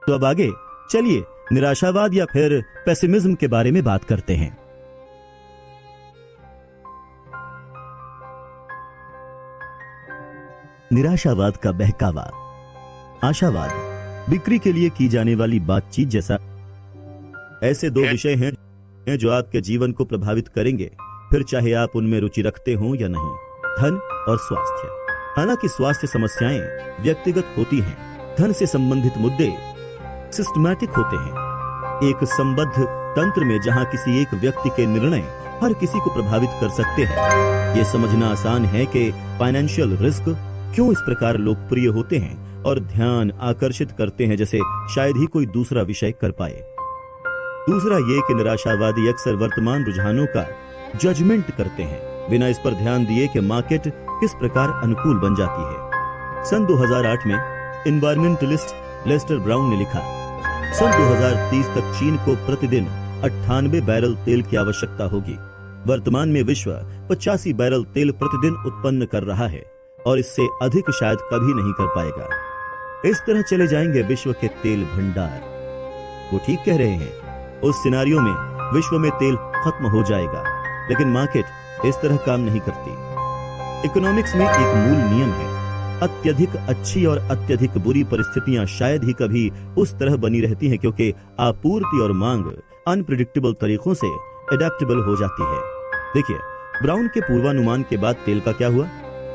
तो अब आगे चलिए निराशावाद या फिर पेसिमिज्म के बारे में बात करते हैं। निराशावाद का बहकावा। आशावाद बिक्री के लिए की जाने वाली बातचीत जैसा। ऐसे दो विषय हैं जो आपके जीवन को प्रभावित करेंगे, फिर चाहे आप उनमें रुचि रखते हो या नहीं। धन और स्वास्थ्य। हालांकि स्वास्थ्य समस्याएं व्यक्तिगत होती हैं, धन से संबंधित मुद्दे सिस्टमैटिक होते हैं। एक संबद्ध तंत्र में जहां किसी एक व्यक्ति के निर्णय हर किसी को प्रभावित कर सकते हैं। यह समझना आसान है कि फाइनेंशियल रिस्क क्यों इस प्रकार लोकप्रिय होते हैं और ध्यान आकर्षित करते हैं जैसे शायद ही कोई दूसरा विषय कर पाए। दूसरा ये कि निराशावादी अक्सर वर्तमान रुझानों का जजमेंट करते हैं बिना इस पर ध्यान दिए कि मार्केट किस प्रकार अनुकूल बन जाती है। सन 2008 में एनवायरमेंटलिस्ट लेस्टर ब्राउन ने लिखा, सन 2030 तक चीन को प्रतिदिन 98 बैरल तेल की आवश्यकता होगी। वर्तमान में विश्व 85 बैरल तेल प्रतिदिन उत्पन्न कर रहा है और इससे अधिक शायद कभी नहीं कर पाएगा। इस तरह चले जाएंगे विश्व के तेल भंडार। वो ठीक कह रहे हैं। उस सिनारियो में विश्व में तेल खत्म हो जाएगा, लेकिन मार्केट इस तरह काम नहीं करती। इकोनॉमिक्स में एक मूल नियम है, अत्यधिक अच्छी और अत्यधिक बुरी परिस्थितियां शायद ही कभी उस तरह बनी रहती हैं क्योंकि आपूर्ति और मांग अनप्रिडिक्टेबल तरीकों से एडेप्टेबल हो जाती है। देखिए, ब्राउन के पूर्वानुमान के बाद तेल का क्या हुआ।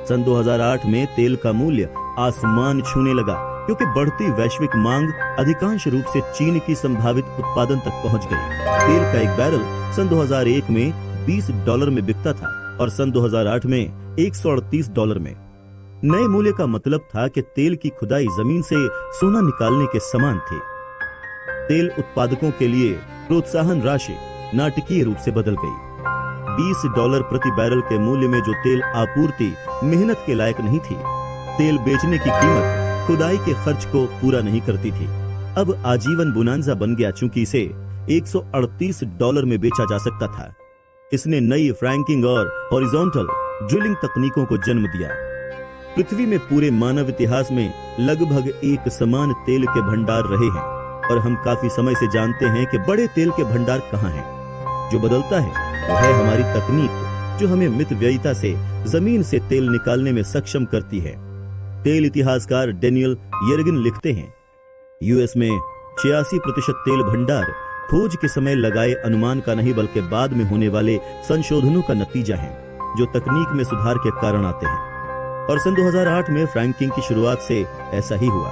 सन 2008 में तेल का मूल्य आसमान छूने लगा क्योंकि बढ़ती वैश्विक मांग अधिकांश रूप से चीन की संभावित उत्पादन तक पहुंच गई। तेल का एक बैरल सन 2001 में $20 में बिकता था और सन 2008 में $138 में। नए मूल्य का मतलब था कि तेल की खुदाई जमीन से सोना निकालने के समान थी। तेल उत्पादकों के लिए प्रोत्साहन राशि नाटकीय रूप से बदल गई। $20 प्रति बैरल के मूल्य में जो तेल आपूर्ति मेहनत के लायक नहीं थी, तेल बेचने की कीमत खुदाई के खर्च को पूरा नहीं करती थी। अब आजीवन बोनांजा बन गया चूंकि इसे $138 में बेचा जा सकता था। इसने नई फ्रैंकिंग और हॉरिजॉन्टल ड्रिलिंग तकनीकों को जन्म दिया। पृथ्वी में पूरे मानव इतिहास में लगभग एक समान तेल के भंडार रहे हैं और हम काफी समय से जानते हैं कि बड़े तेल के भंडार कहाँ हैं। जो बदलता है वो है हमारी तकनीक, जो हमें मितव्ययिता से जमीन से तेल निकालने में सक्षम करती है। तेल इतिहासकार डेनियल येरगिन लिखते हैं, यूएस में 86% तेल भंडार खोज के समय लगाए अनुमान का नहीं बल्कि बाद में होने वाले संशोधनों का नतीजा है जो तकनीक में सुधार के कारण आते हैं। और सन 2008 में फ्रैंकिंग की शुरुआत से ऐसा ही हुआ।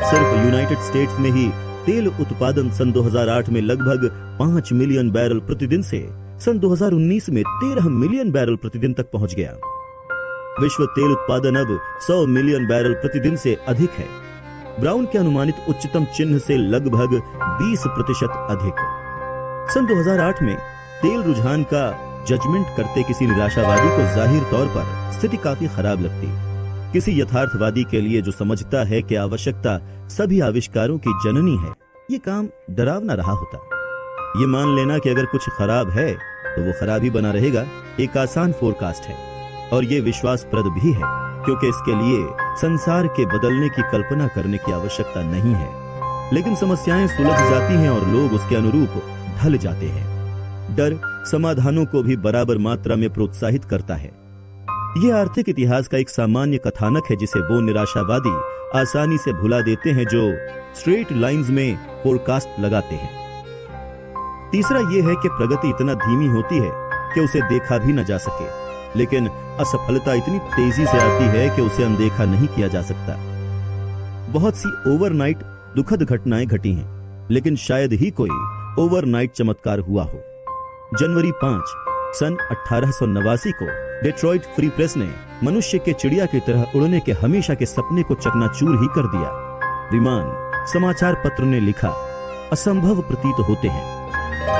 सिर्फ यूनाइटेड स्टेट्स में ही तेल उत्पादन सन 2008 में लगभग 5 मिलियन बैरल प्रतिदिन से सन 2019 में 13 मिलियन बैरल प्रतिदिन तक पहुंच गया। विश्व तेल उत्पादन अब 100 मिलियन बैरल प्रतिदिन से अधिक है। ब्राउन के अनुमानित उच्चतम चिन्ह से लगभग 20% अधिक। सन 2008 में तेल रुझान का जजमेंट करते किसी निराशावादी को जाहिर तौर पर स्थिति काफी खराब लगती। किसी यथार्थवादी के लिए जो समझता है कि आवश्यकता सभी आविष्कारों की जननी है, ये काम डरावना रहा होता। ये मान लेना कि अगर कुछ खराब है तो वो खराब ही बना रहेगा एक आसान फोरकास्ट है और ये विश्वासप्रद भी है क्योंकि इसके लिए संसार के बदलने की कल्पना करने की आवश्यकता नहीं है। लेकिन समस्याएं सुलझ जाती हैं और लोग उसके अनुरूप ढल जाते हैं। डर समाधानों को भी बराबर मात्रा में प्रोत्साहित करता है। यह आर्थिक इतिहास का एक सामान्य कथानक है जिसे वो निराशावादी आसानी से भुला देते हैं जो स्ट्रेट लाइंस में फोरकास्ट लगाते हैं। तीसरा यह है कि प्रगति इतना धीमी होती है कि उसे देखा भी न जा सके, लेकिन असफलता इतनी तेजी से आती है कि उसे अनदेखा नहीं किया जा सकता। बहुत सी ओवरनाइट दुखद घटनाएं घटी हैं, लेकिन शायद ही कोई ओवरनाइट चमत्कार हुआ हो। जनवरी 5 सन 1889 को डेट्रॉइट फ्री प्रेस ने मनुष्य के चिड़िया की तरह उड़ने के हमेशा के सपने को चकनाचूर ही कर दिया। विमान समाचार पत्र ने लिखा, असंभव प्रतीत होते हैं।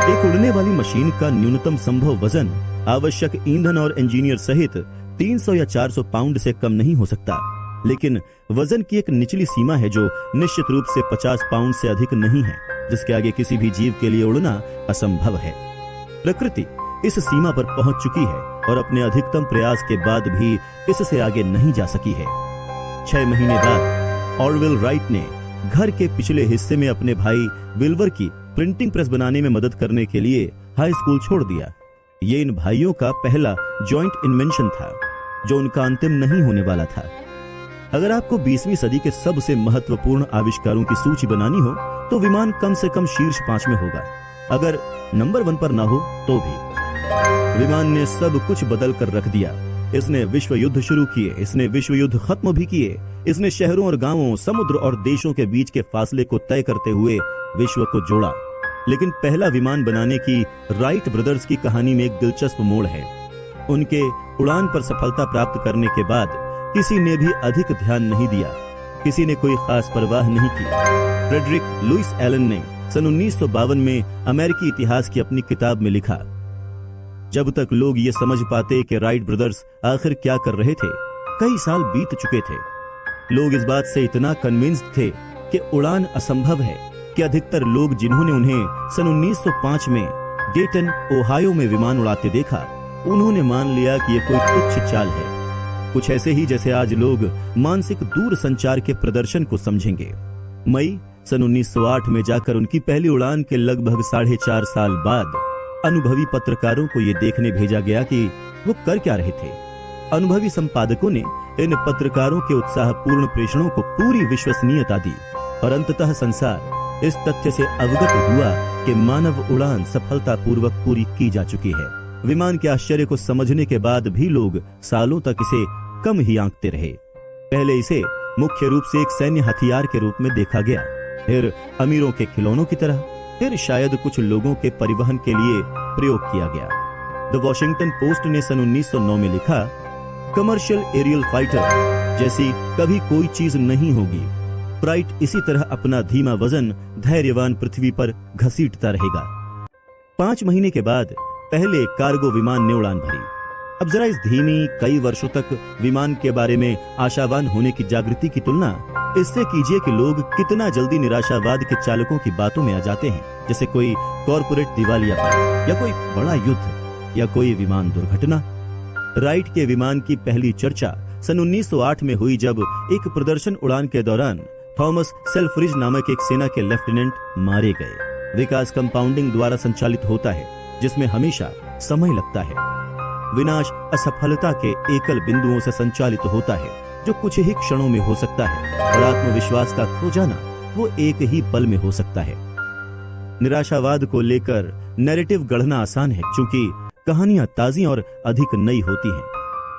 एक उड़ने वाली मशीन का न्यूनतम संभव वजन आवश्यक ईंधन और इंजीनियर सहित 300 या 400 पाउंड से कम नहीं हो सकता, लेकिन वजन की एक निचली सीमा है जो निश्चित रूप से 50 पाउंड से अधिक नहीं है, जिसके आगे किसी भी जीव के लिए उड़ना असंभव है। प्रकृति इस सीमा पर पहुंच चुकी है और अपने अधिकतम प्रयास के बाद भी इससे आगे नहीं जा सकी है। 6 महीने बाद ऑरवेल राइट ने घर के पिछले हिस्से में अपने भाई विल्वर की प्रिंटिंग प्रेस बनाने में मदद करने के लिए हाई स्कूल छोड़ दिया। ये इन भाइयों का पहला जॉइंट इन्वेंशन था जो उनका अंतिम नहीं होने वाला था। अगर आपको 20वीं सदी के सबसे महत्वपूर्ण आविष्कारों की सूची बनानी हो तो विमान कम से कम शीर्ष 5 में होगा, अगर नंबर 1 पर ना हो तो भी। विमान ने सब कुछ बदल कर रख दिया। इसने विश्व युद्ध शुरू किए, इसने विश्व युद्ध खत्म भी किए, इसने शहरों और गांवों, समुद्र और देशों के बीच के फासले को तय करते हुए विश्व को जोड़ा। लेकिन पहला विमान बनाने की राइट ब्रदर्स की कहानी में एक दिलचस्प मोड़ है। उनके उड़ान पर सफलता प्राप्त करने के बाद किसी ने भी अधिक ध्यान नहीं दिया, किसी ने कोई खास परवाह नहीं की। फ्रेडरिक लुइस एलन ने सन 1952 में अमेरिकी इतिहास की अपनी किताब में लिखा, जब तक लोग ये समझ पाते कि राइट ब्रदर्स आखिर क्या कर रहे थे, कई साल बीत चुके थे। लोग इस बात से इतना कन्विंस्ड थे कि उड़ान असंभव है कि अधिकतर लोग जिन्होंने उन्हें सन 1905 में डेटन ओहायो में विमान उड़ाते देखा, उन्होंने मान लिया कि यह कोई तुच्छ चाल है। कुछ ऐसे ही जैसे आज लोग मानसिक दूर संचार के प्रदर्शन को समझेंगे। मई सन 1908 में जाकर उनकी पहली उड़ान के लगभग 4.5 साल बाद अनुभवी पत्रकारों को यह देखने भेजा गया कि वो कर क्या रहे थे। अनुभवी संपादकों ने इन पत्रकारों के उत्साहपूर्ण प्रेषणों को पूरी विश्वसनीयता दी और अंततः संसार इस तथ्य से अवगत हुआ कि मानव उड़ान सफलतापूर्वक पूरी की जा चुकी है। विमान के आश्चर्य को समझने के बाद भी लोग सालों तक इसे कम ही आंकते रहे। पहले इसे मुख्य रूप से एक सैन्य हथियार के रूप में देखा गया, फिर अमीरों के खिलौनों की तरह, फिर शायद कुछ लोगों के परिवहन के लिए प्रयोग किया गया। द वॉशिंगटन पोस्ट ने सन 1909 में लिखा, कमर्शियल एरियल फाइटर जैसी कभी कोई चीज नहीं होगी। प्राइट इसी तरह अपना धीमा वजन धैर्यवान पृथ्वी पर घसीटता रहेगा। 5 महीने के बाद पहले कार्गो विमान ने उड़ान भरी। अब जरा इस धीमी, कई वर्षों तक विमान के बारे में आशावान होने की जागृति की तुलना इससे कीजिए कि लोग कितना जल्दी निराशावाद के चालकों की बातों में आ जाते हैं, जैसे कोई कॉर्पोरेट दिवालियापन या कोई बड़ा युद्ध या कोई विमान दुर्घटना। राइट के विमान की पहली चर्चा सन 1908 में हुई जब एक प्रदर्शन उड़ान के दौरान थॉमस सेल्फ्रिज नामक एक सेना के लेफ्टिनेंट मारे गए। विकास कंपाउंडिंग द्वारा संचालित होता है, जिसमें हमेशा समय लगता है। विनाश असफलता के एकल बिंदुओं से संचालित होता है, जो कुछ ही क्षणों में हो सकता है, और आत्मविश्वास का खो जाना वो एक ही पल में हो सकता है। निराशावाद को लेकर नैरेटिव गढ़ना आसान है, क्योंकि कहानियां ताजी और अधिक नई होती हैं।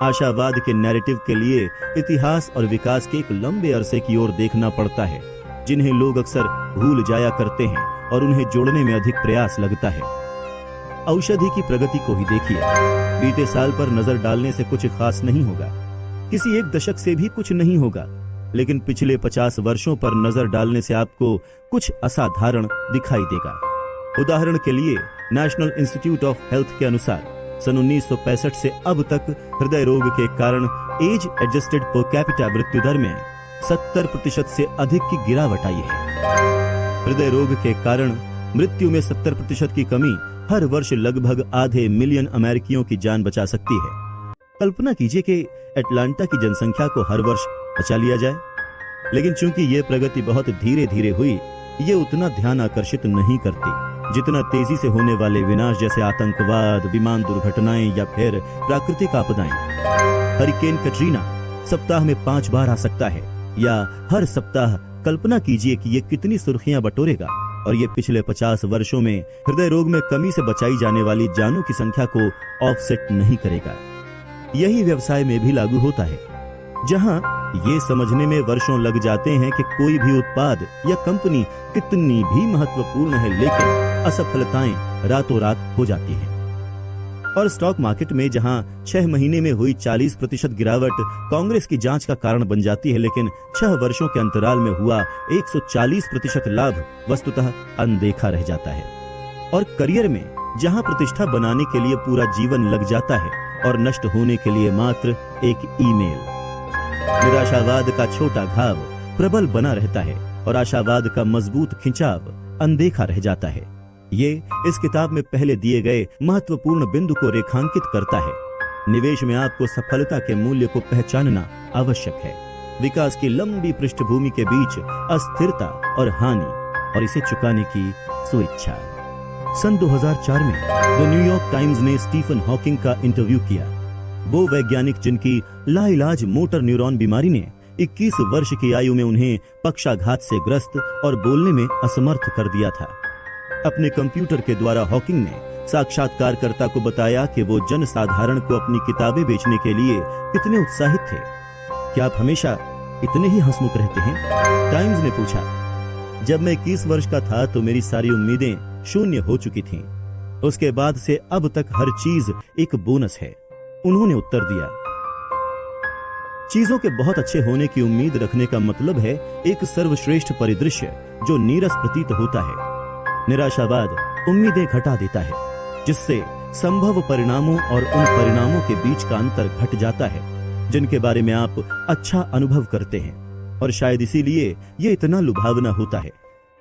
आशावाद के नैरेटिव के लिए इतिहास और विकास के एक लंबे अरसे की ओर देखना पड़ता है, जिन्हें लोग अक्सर भूल जाया करते हैं और उन्हें जोड़ने में अधिक प्रयास लगता है। औषधि की प्रगति को ही देखिए। बीते साल पर नजर डालने से कुछ खास नहीं होगा, किसी एक दशक से भी कुछ नहीं होगा, लेकिन पिछले 50 वर्षों पर नजर डालने से आपको कुछ असाधारण दिखाई देगा। उदाहरण के लिए नेशनल इंस्टीट्यूट ऑफ हेल्थ के अनुसार सन 1965 से अब तक हृदय रोग के कारण एज एडजस्टेड पर कैपिटा मृत्यु दर में 70% से अधिक की गिरावट आई है। हृदय रोग के कारण मृत्यु में 70% की कमी हर वर्ष लगभग आधे मिलियन अमेरिकियों की जान बचा सकती है। कल्पना कीजिए कि अटलांटा की जनसंख्या को हर वर्ष बचा लिया जाए, लेकिन चूंकि ये प्रगति बहुत धीरे धीरे हुई, ये उतना ध्यान आकर्षित नहीं करती जितना तेजी से होने वाले विनाश जैसे आतंकवाद, विमान दुर्घटनाएं या फिर प्राकृतिक आपदाएं। हरिकेन कैटरीना सप्ताह में 5 बार आ सकता है, या हर सप्ताह कल्पना कीजिए कि ये कितनी सुर्खियां बटोरेगा, और ये पिछले 50 वर्षों में हृदय रोग में कमी से बचाई जाने वाली जानों की संख्या को ऑफसेट नहीं करेगा। यही व्यवसाय में भी लागू होता है, जहां ये समझने में वर्षों लग जाते हैं कि कोई भी उत्पाद या कंपनी कितनी भी महत्वपूर्ण है, लेकिन असफलताएं रातों रात हो जाती हैं। और स्टॉक मार्केट में जहां 6 महीने में हुई 40% गिरावट कांग्रेस की जांच का कारण बन जाती है, लेकिन 6 वर्षों के अंतराल में हुआ 140% लाभ वस्तुतः अनदेखा रह जाता है। और करियर में जहां प्रतिष्ठा बनाने के लिए पूरा जीवन लग जाता है और नष्ट होने के लिए मात्र एक ईमेल। निराशावाद का छोटा घाव प्रबल बना रहता है और आशावाद का मजबूत खिंचाव अनदेखा रह जाता है। ये इस किताब में पहले दिए गए महत्वपूर्ण बिंदु को रेखांकित करता है। निवेश में आपको सफलता के मूल्य को पहचानना आवश्यक है। विकास की लंबी पृष्ठभूमि के बीच अस्थिरता और हानि, और इसे चुकाने की स्वेच्छा। सन 2004 में द न्यूयॉर्क टाइम्स ने स्टीफन हॉकिंग का इंटरव्यू किया। वो वैज्ञानिक जिनकी लाइलाज मोटर न्यूरॉन बीमारी ने 21 वर्ष की आयु में उन्हें पक्षाघात से ग्रस्त और बोलने में असमर्थ कर दिया था। अपने कंप्यूटर के द्वारा हॉकिंग ने साक्षात्कारकर्ता को बताया कि वो जनसाधारण को अपनी किताबें बेचने के लिए कितने उत्साहित थे। क्या आप हमेशा इतने ही हंसमुख रहते हैं? टाइम्स ने पूछा। जब मैं 21 वर्ष का था तो मेरी सारी उम्मीदें शून्य हो चुकी थीं। उसके बाद से अब तक हर चीज एक बोनस है, उन्होंने उत्तर दिया। चीजों के बहुत अच्छे होने की उम्मीद रखने का मतलब है एक सर्वश्रेष्ठ परिदृश्य जो नीरस प्रतीत होता है। निराशावाद उम्मीदें घटा देता है, जिससे संभव परिणामों और उन परिणामों के बीच का अंतर घट जाता है जिनके बारे में आप अच्छा अनुभव करते हैं, और शायद इसीलिए ये इतना लुभावना होता है।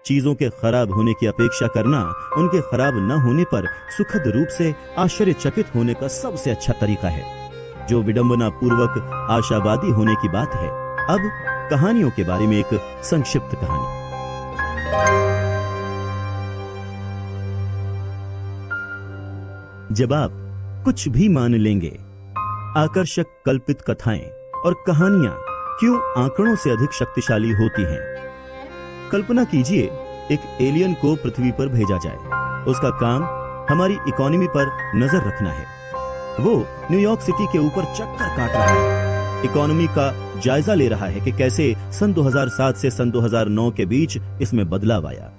चीजों के खराब होने की अपेक्षा करना उनके खराब न होने पर सुखद रूप से आश्चर्यचकित होने का सबसे अच्छा तरीका है, जो विडंबना पूर्वक आशावादी होने की बात है। अब कहानियों के बारे में एक संक्षिप्त कहानी। जब आप कुछ भी मान लेंगे, आकर्षक कल्पित कथाएं और कहानियां क्यों आंकड़ों से अधिक शक्तिशाली होती हैं। कल्पना कीजिए एक एलियन को पृथ्वी पर भेजा जाए। उसका काम हमारी इकोनॉमी पर नजर रखना है। वो न्यूयॉर्क सिटी के ऊपर चक्कर काट रहा है, इकोनॉमी का जायजा ले रहा है कि कैसे सन 2007 से सन 2009 के बीच इसमें बदलाव आया।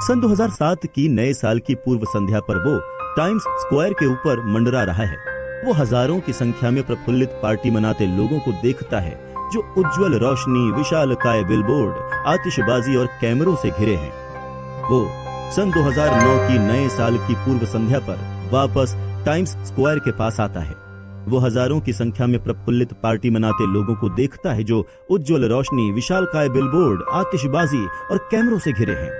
सन 2007 की नए साल की पूर्व संध्या पर वो टाइम्स स्क्वायर के ऊपर मंडरा रहा है। वो हजारों की संख्या में प्रफुल्लित पार्टी मनाते लोगों को देखता है, जो उज्जवल रोशनी, विशालकाय बिलबोर्ड, आतिशबाजी और कैमरों से घिरे हैं। वो सन 2009 की नए साल की पूर्व संध्या पर वापस टाइम्स स्क्वायर के पास आता है। वो हजारों की संख्या में प्रफुल्लित पार्टी मनाते लोगों को देखता है, जो उज्जवल रोशनी, विशालकाय बिलबोर्ड, आतिशबाजी और कैमरों से घिरे हैं।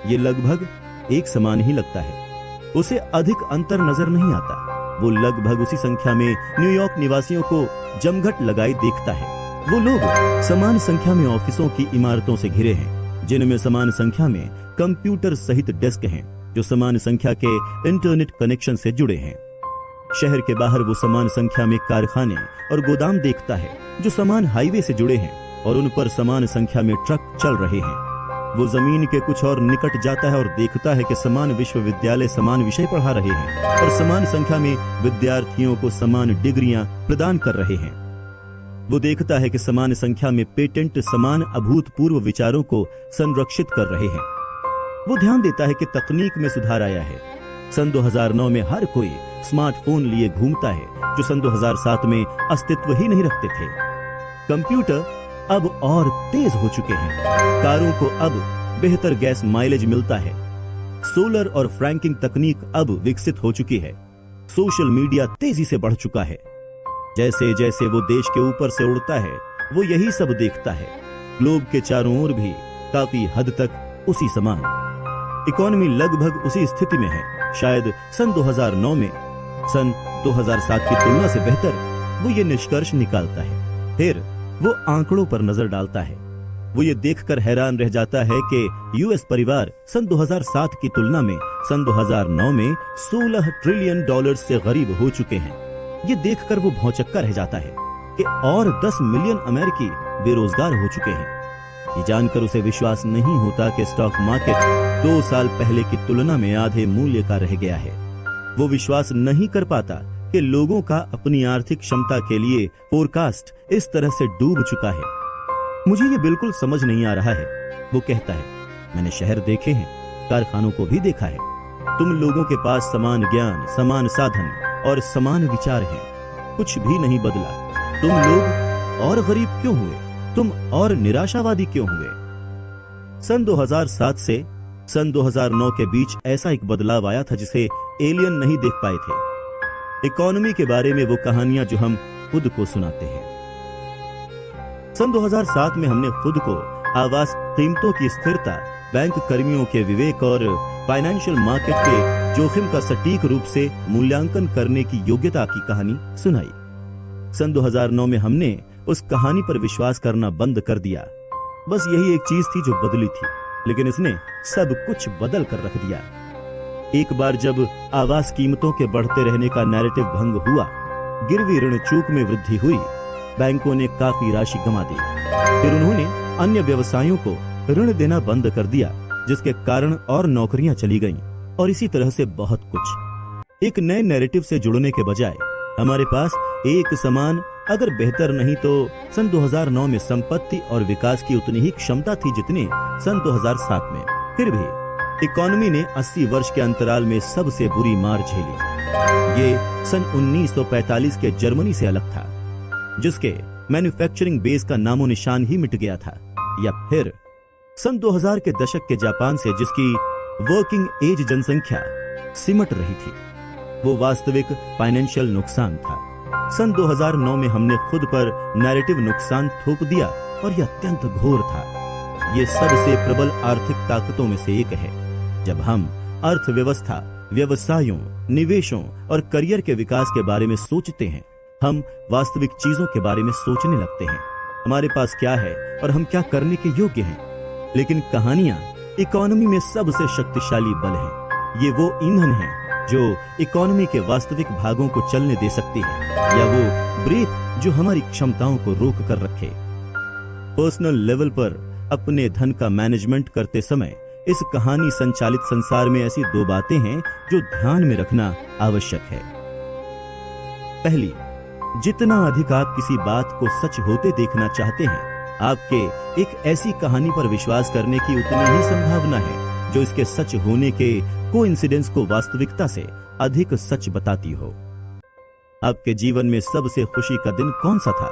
ये लगभग एक समान ही लगता है, उसे अधिक अंतर नजर नहीं आता। वो लगभग उसी संख्या में न्यूयॉर्क निवासियों को जमघट लगाई देखता है। वो लोग समान संख्या में ऑफिसों की इमारतों से घिरे हैं, जिनमें समान संख्या में कंप्यूटर सहित डेस्क हैं, जो समान संख्या के इंटरनेट कनेक्शन से जुड़े हैं। शहर के बाहर वो समान संख्या में कारखाने और गोदाम देखता है, जो समान हाईवे से जुड़े हैं और उन पर समान संख्या में ट्रक चल रहे हैं। वो जमीन के कुछ और निकट जाता है और देखता है कि समान विश्वविद्यालय समान विषय पढ़ा रहे हैं और समान संख्या में विद्यार्थियों को समान डिग्रियां प्रदान कर रहे हैं। वो देखता है कि समान संख्या में पेटेंट समान अभूतपूर्व विचारों को संरक्षित कर रहे हैं। वो ध्यान देता है कि तकनीक में सुधार आया है। सन 2009 में हर कोई स्मार्टफोन लिए घूमता है, जो सन 2007 में अस्तित्व ही नहीं रखते थे। कंप्यूटर अब और तेज हो चुके हैं। कारों को अब बेहतर गैस माइलेज मिलता है। सोलर और फ्रैंकिंग तकनीक अब विकसित हो चुकी है। सोशल मीडिया तेजी से बढ़ चुका है। जैसे जैसे वो देश के ऊपर से उड़ता है, वो यही सब देखता है। ग्लोब के चारों ओर भी काफी हद तक उसी समान। इकोनॉमी लगभग उसी स्थिति में है। शायद सन 2009 में सन 2007 की तुलना से बेहतर। वो ये निष्कर्ष निकालता है। फिर वो आंकड़ों पर नजर डालता है। वो ये देखकर हैरान रह जाता है कि यूएस परिवार सन 2007 की तुलना में सन 2009 में $16 ट्रिलियन से गरीब हो चुके हैं। ये देखकर वो भौंचक्का रह जाता है कि और 10 मिलियन अमेरिकी बेरोजगार हो चुके हैं। ये जानकर उसे विश्वास नहीं होता कि स्टॉक मार्केट 2 साल पहले की तुलना में आधे मूल्य का रह गया है। वो विश्वास नहीं कर पाता कि लोगों का अपनी आर्थिक क्षमता के लिए फोरकास्ट इस तरह से डूब चुका है। मुझे ये बिल्कुल समझ नहीं आ रहा है, वो कहता है। मैंने शहर देखे हैं, कारखानों को भी देखा है। तुम लोगों के पास समान ज्ञान, समान साधन और समान विचार हैं। कुछ भी नहीं बदला। तुम लोग और गरीब क्यों हुए? तुम और निराशावादी क्यों हुए? सन 2007 से सन 2009 के बीच ऐसा एक बदलाव आया था जिसे एलियन नहीं देख पाए थे। इकोनॉमी के बारे में वो कहानियां जो हम खुद को सुनाते हैं। सन 2007 में हमने खुद को आवास कीमतों की स्थिरता, बैंक कर्मियों के विवेक और फाइनेंशियल मार्केट के जोखिम का सटीक रूप से मूल्यांकन करने की योग्यता की कहानी सुनाई। सन 2009 में हमने उस कहानी पर विश्वास करना बंद कर दिया। बस यही एक चीज थी जो बदली थी, लेकिन इसने सब कुछ बदल कर रख दिया। एक बार जब आवास कीमतों के बढ़ते रहने का नैरेटिव भंग हुआ, गिरवी ऋण चूक में वृद्धि हुई, बैंकों ने काफी राशि गंवा दी। फिर उन्होंने अन्य व्यवसायों को ऋण देना बंद कर दिया, जिसके कारण और नौकरियां चली गईं, और इसी तरह से बहुत कुछ। एक नए नैरेटिव से जुड़ने के बजाय हमारे पास एक समान, अगर बेहतर नहीं तो सन 2009 में संपत्ति और विकास की उतनी ही क्षमता थी जितनी सन 2007 में। फिर भी इकोनॉमी ने 80 वर्ष के अंतराल में सबसे बुरी मार झेली। ये सन 1945 के जर्मनी से अलग था, जिसके मैन्युफैक्चरिंग बेस का नामो निशान ही मिट गया था, या फिर सन 2000 के दशक के जापान से, जिसकी वर्किंग एज जनसंख्या सिमट रही थी। वो वास्तविक फाइनेंशियल नुकसान था। सन 2009 में हमने खुद पर नैरेटिव नुकसान थोप दिया, और यह अत्यंत घोर था। ये सबसे प्रबल आर्थिक ताकतों में से एक है। जब हम अर्थव्यवस्था, व्यवसायों, निवेशों और करियर के विकास के बारे में सोचते हैं, हम वास्तविक चीजों के बारे में सोचने लगते हैं। हमारे पास क्या है और हम क्या करने के योग्य हैं। लेकिन कहानियां इकोनॉमी में सबसे शक्तिशाली बल है। ये वो ईंधन है जो इकोनॉमी के वास्तविक भागों को चलने दे सकती है, या वो ब्रेक जो हमारी क्षमताओं को रोक कर रखे। पर्सनल लेवल पर अपने धन का मैनेजमेंट करते समय इस कहानी संचालित संसार में ऐसी दो बातें हैं जो ध्यान में रखना आवश्यक है। पहली, जितना अधिक आप किसी बात को सच होते देखना चाहते हैं, आपके एक ऐसी कहानी पर विश्वास करने की उतनी ही संभावना है जो इसके सच होने के कोइंसिडेंस को वास्तविकता से अधिक सच बताती हो। आपके जीवन में सबसे खुशी का दिन कौन सा था?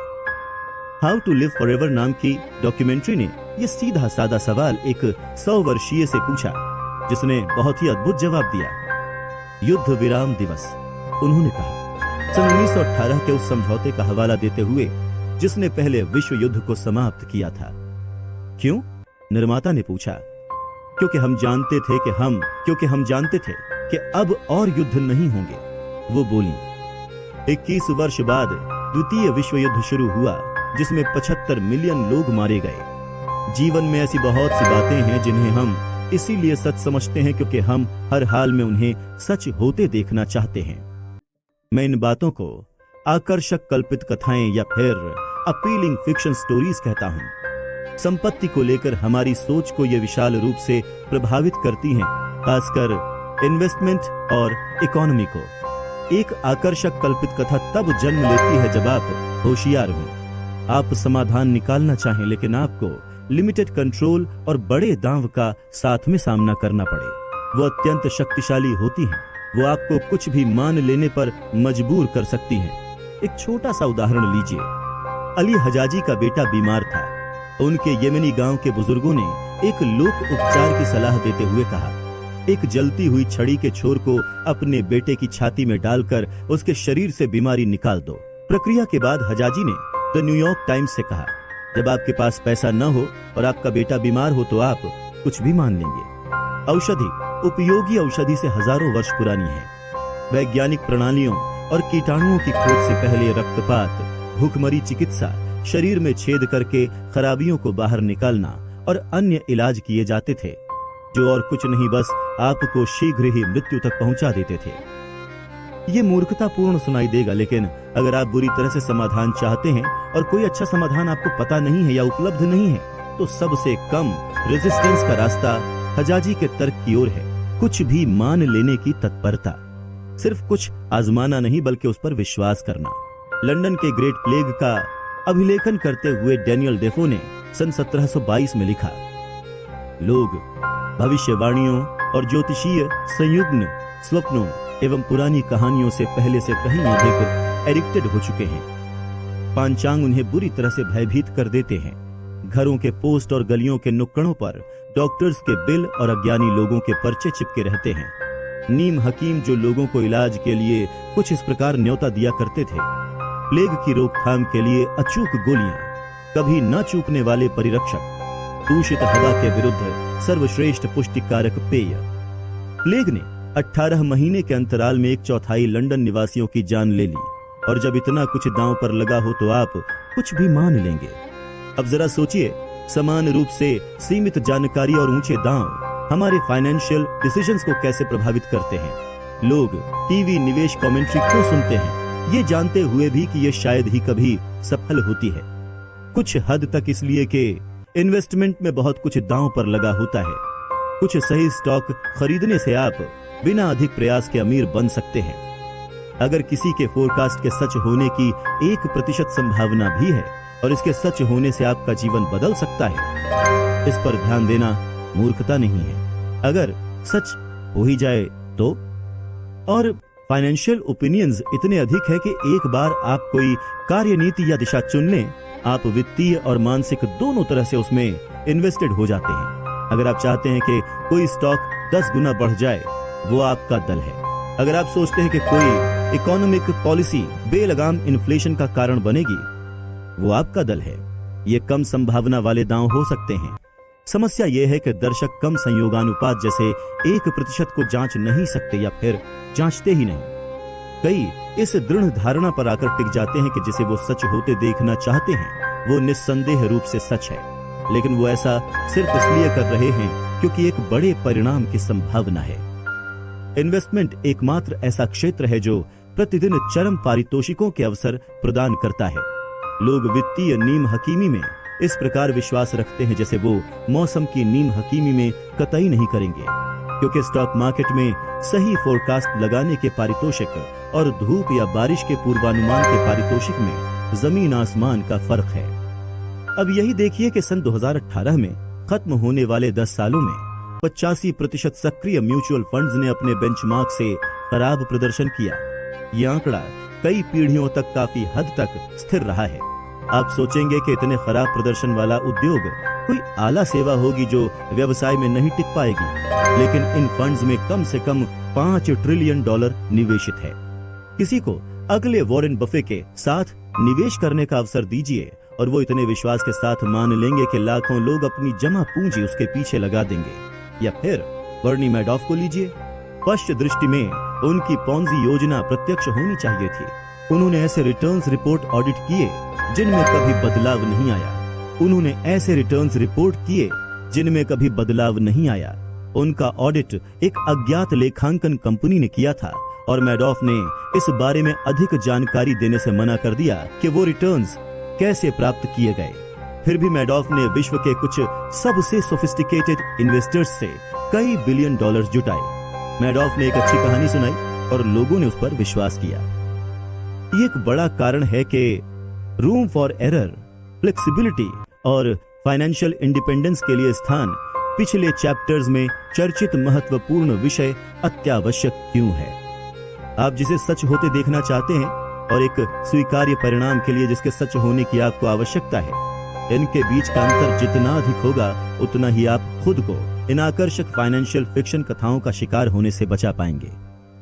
हाउ टू लिव फॉरएवर नाम की डॉक्यूमेंट्री ने यह सीधा साधा सवाल एक 100 वर्षीय से पूछा, जिसने बहुत ही अद्भुत जवाब दिया। युद्ध विराम दिवस, उन्होंने कहा। सन 1918 के उस समझौते का हवाला देते हुए जिसने पहले विश्व युद्ध को समाप्त किया था। क्यों? निर्माता ने पूछा। क्योंकि हम जानते थे कि अब और युद्ध नहीं होंगे, वो बोली। 21 वर्ष बाद द्वितीय विश्व युद्ध शुरू हुआ, जिसमें 75 मिलियन लोग मारे गए। जीवन में ऐसी बहुत सी बातें हैं जिन्हें हम इसीलिए सच समझते हैं क्योंकि हम हर हाल में उन्हें सच होते देखना चाहते हैं। मैं इन बातों को आकर्षक कल्पित कथाएं या फिर अपीलिंग फिक्शन स्टोरीज कहता हूं। संपत्ति को लेकर हमारी सोच को ये विशाल रूप से प्रभावित करती हैं, खासकर इन्वेस्टमेंट और इकोनॉमी को। एक आकर्षक कल्पित कथा तब जन्म लेती है जब आप होशियार हो। आप समाधान निकालना चाहें, लेकिन आपको लिमिटेड कंट्रोल और बड़े दांव का साथ में सामना करना पड़े। वो अत्यंत शक्तिशाली होती हैं। वो आपको कुछ भी मान लेने पर मजबूर कर सकती हैं। एक छोटा सा उदाहरण लीजिए। अली हजाजी का बेटा बीमार था। उनके येमेनी गांव के बुजुर्गों ने एक लोक उपचार की सलाह देते हुए कहा, एक जलती हुई छड़ी के छोर को अपने बेटे की छाती में डालकर उसके शरीर से बीमारी निकाल दो। प्रक्रिया के बाद हजाजी ने द न्यूयॉर्क टाइम्स से कहा, जब आपके पास पैसा न हो और आपका बेटा बीमार हो तो आप कुछ भी मान लेंगे। औषधि उपयोगी औषधि से हजारों वर्ष पुरानी है। वैज्ञानिक प्रणालियों और कीटाणुओं की खोज से पहले रक्तपात, भूखमरी चिकित्सा, शरीर में छेद करके खराबियों को बाहर निकालना और अन्य इलाज किए जाते थे, जो और कुछ नहीं बस आपको शीघ्र ही मृत्यु तक पहुंचा देते थे। ये मूर्खतापूर्ण सुनाई देगा, लेकिन अगर आप बुरी तरह से समाधान चाहते हैं और कोई अच्छा समाधान आपको पता नहीं है या उपलब्ध नहीं है, तो सबसे कम रेजिस्टेंस का रास्ता हजाजी के तर्क की ओर है। कुछ भी मान लेने की तत्परता, सिर्फ कुछ आजमाना नहीं बल्कि उस पर विश्वास करना। लंदन के ग्रेट प्लेग का अभिलेखन करते हुए डैनियल डेफो ने सन 1722 में लिखा, लोग भविष्यवाणियों और ज्योतिषीय संयुग्न स्वप्नों एवं पुरानी कहानियों से पहले से कहीं अधिक एडिक्टेड हो चुके हैं। पांचांग उन्हें बुरी तरह से भयभीत कर देते हैं। घरों के पोस्ट और गलियों के नुक्कड़ों पर डॉक्टर्स के बिल और अज्ञानी लोगों के पर्चे चिपके रहते हैं। नीम हकीम जो लोगों को इलाज के लिए कुछ इस प्रकार न्योता दिया करते थे, प्लेग की रोकथाम के लिए अचूक गोलियां, कभी न चूकने वाले परिरक्षक, दूषित हवा के विरुद्ध सर्वश्रेष्ठ पुष्टिकारक पेय। प्लेग ने 18 महीने के अंतराल में 1/4 लंदन निवासियों की जान ले ली, और जब इतना कुछ दांव पर लगा हो तो आप कुछ भी मान लेंगे। अब जरा सोचिए, समान रूप से सीमित जानकारी और ऊंचे दांव हमारे फाइनेंशियल डिसीजंस को कैसे प्रभावित करते हैं। लोग टीवी निवेश कमेंट्री क्यों सुनते हैं, ये जानते हुए भी कि ये शायद ही कभी सफल होती है। कुछ हद तक इसलिए कि इन्वेस्टमेंट में बहुत कुछ दांव पर लगा होता है। कुछ सही स्टॉक खरीदने से आप बिना अधिक प्रयास के अमीर बन सकते हैं। अगर किसी के फोरकास्ट के सच होने की 1% संभावना भी है और इसके सच होने से आपका जीवन बदल सकता है, इस पर ध्यान देना मूर्खता नहीं है। अगर सच हो ही जाए तो। और फाइनेंशियल ओपिनियंस इतने अधिक है कि एक बार आप कोई कार्यनीति या दिशा चुन लें, आप वित्तीय और मानसिक दोनों तरह से उसमें इन्वेस्टेड हो जाते हैं। अगर आप चाहते हैं कि कोई स्टॉक 10 गुना बढ़ जाए, वो आपका दल है। अगर आप सोचते हैं कि कोई इकोनॉमिक पॉलिसी बेलगाम इन्फ्लेशन का कारण बनेगी, वो आपका दल है। ये कम संभावना वाले दांव हो सकते हैं। समस्या यह है कि दर्शक कम संयोगानुपात जैसे 1% को जांच नहीं सकते या फिर जांचते ही नहीं। कई इस दृढ़ धारणा पर आकर टिक जाते हैं कि जिसे वो सच होते देखना चाहते हैं वो निस्संदेह रूप से सच है, लेकिन वो ऐसा सिर्फ इसलिए कर रहे हैं क्योंकि एक बड़े परिणाम की संभावना है। इन्वेस्टमेंट एकमात्र ऐसा क्षेत्र है जो प्रतिदिन चरम पारितोषिकों के अवसर प्रदान करता है। लोग वित्तीय नीम हकीमी में इस प्रकार विश्वास रखते हैं जैसे वो मौसम की नीम हकीमी में कतई नहीं करेंगे, क्योंकि स्टॉक मार्केट में सही फोरकास्ट लगाने के पारितोषिक और धूप या बारिश के पूर्वानुमान के पारितोषिक में जमीन आसमान का फर्क है। अब यही देखिए कि सन 2018 में खत्म होने वाले 10 सालों में 85% सक्रिय म्यूचुअल फंड्स ने अपने बेंचमार्क से खराब प्रदर्शन किया। यह आंकड़ा कई पीढ़ियों तक काफी हद तक स्थिर रहा है। आप सोचेंगे कि इतने खराब प्रदर्शन वाला उद्योग कोई आला सेवा होगी जो व्यवसाय में नहीं टिक पाएगी, लेकिन इन फंड्स में कम से कम $5 ट्रिलियन निवेशित है। किसी को अगले वॉरेन बफे के साथ निवेश करने का अवसर दीजिए और वो इतने विश्वास के साथ मान लेंगे कि लाखों लोग अपनी जमा पूंजी उसके पीछे लगा देंगे। या फिर बर्नी मैडॉफ को लीजिए। स्पष्ट दृष्टि में उनकी पॉन्जी योजना प्रत्यक्ष होनी चाहिए थी। उन्होंने ऐसे रिटर्न्स रिपोर्ट ऑडिट किए जिनमें कभी बदलाव नहीं आया। उन्होंने ऐसे रिटर्न्स रिपोर्ट किए जिनमें कभी बदलाव नहीं आया। उनका ऑडिट एक अज्ञात लेखांकन कंपनी ने किया था और मैडॉफ ने इस बारे में अधिक जानकारी देने से मना कर दिया कि वो रिटर्न्स कैसे प्राप्त किए गए। फिर भी मैडॉफ ने विश्व के कुछ सबसे सोफिस्टिकेटेड इन्वेस्टर्स से कई बिलियन डॉलर्स जुटाए। मैडॉफ ने एक अच्छी कहानी सुनाई और लोगों ने उस पर विश्वास किया। ये एक बड़ा कारण है कि रूम फॉर एरर, फ्लेक्सिबिलिटी और फाइनेंशियल इंडिपेंडेंस के लिए स्थान पिछले चैप्टर्स में चर्चित महत्वपूर्ण विषय अत्यावश्यक क्यों है। आप जिसे सच होते देखना चाहते हैं और एक स्वीकार्य परिणाम के लिए जिसके सच होने की आपको आवश्यकता है, इनके बीच का अंतर जितना अधिक होगा उतना ही आप खुद को इन आकर्षक फाइनेंशियल फिक्शन कथाओं का शिकार होने से बचा पाएंगे।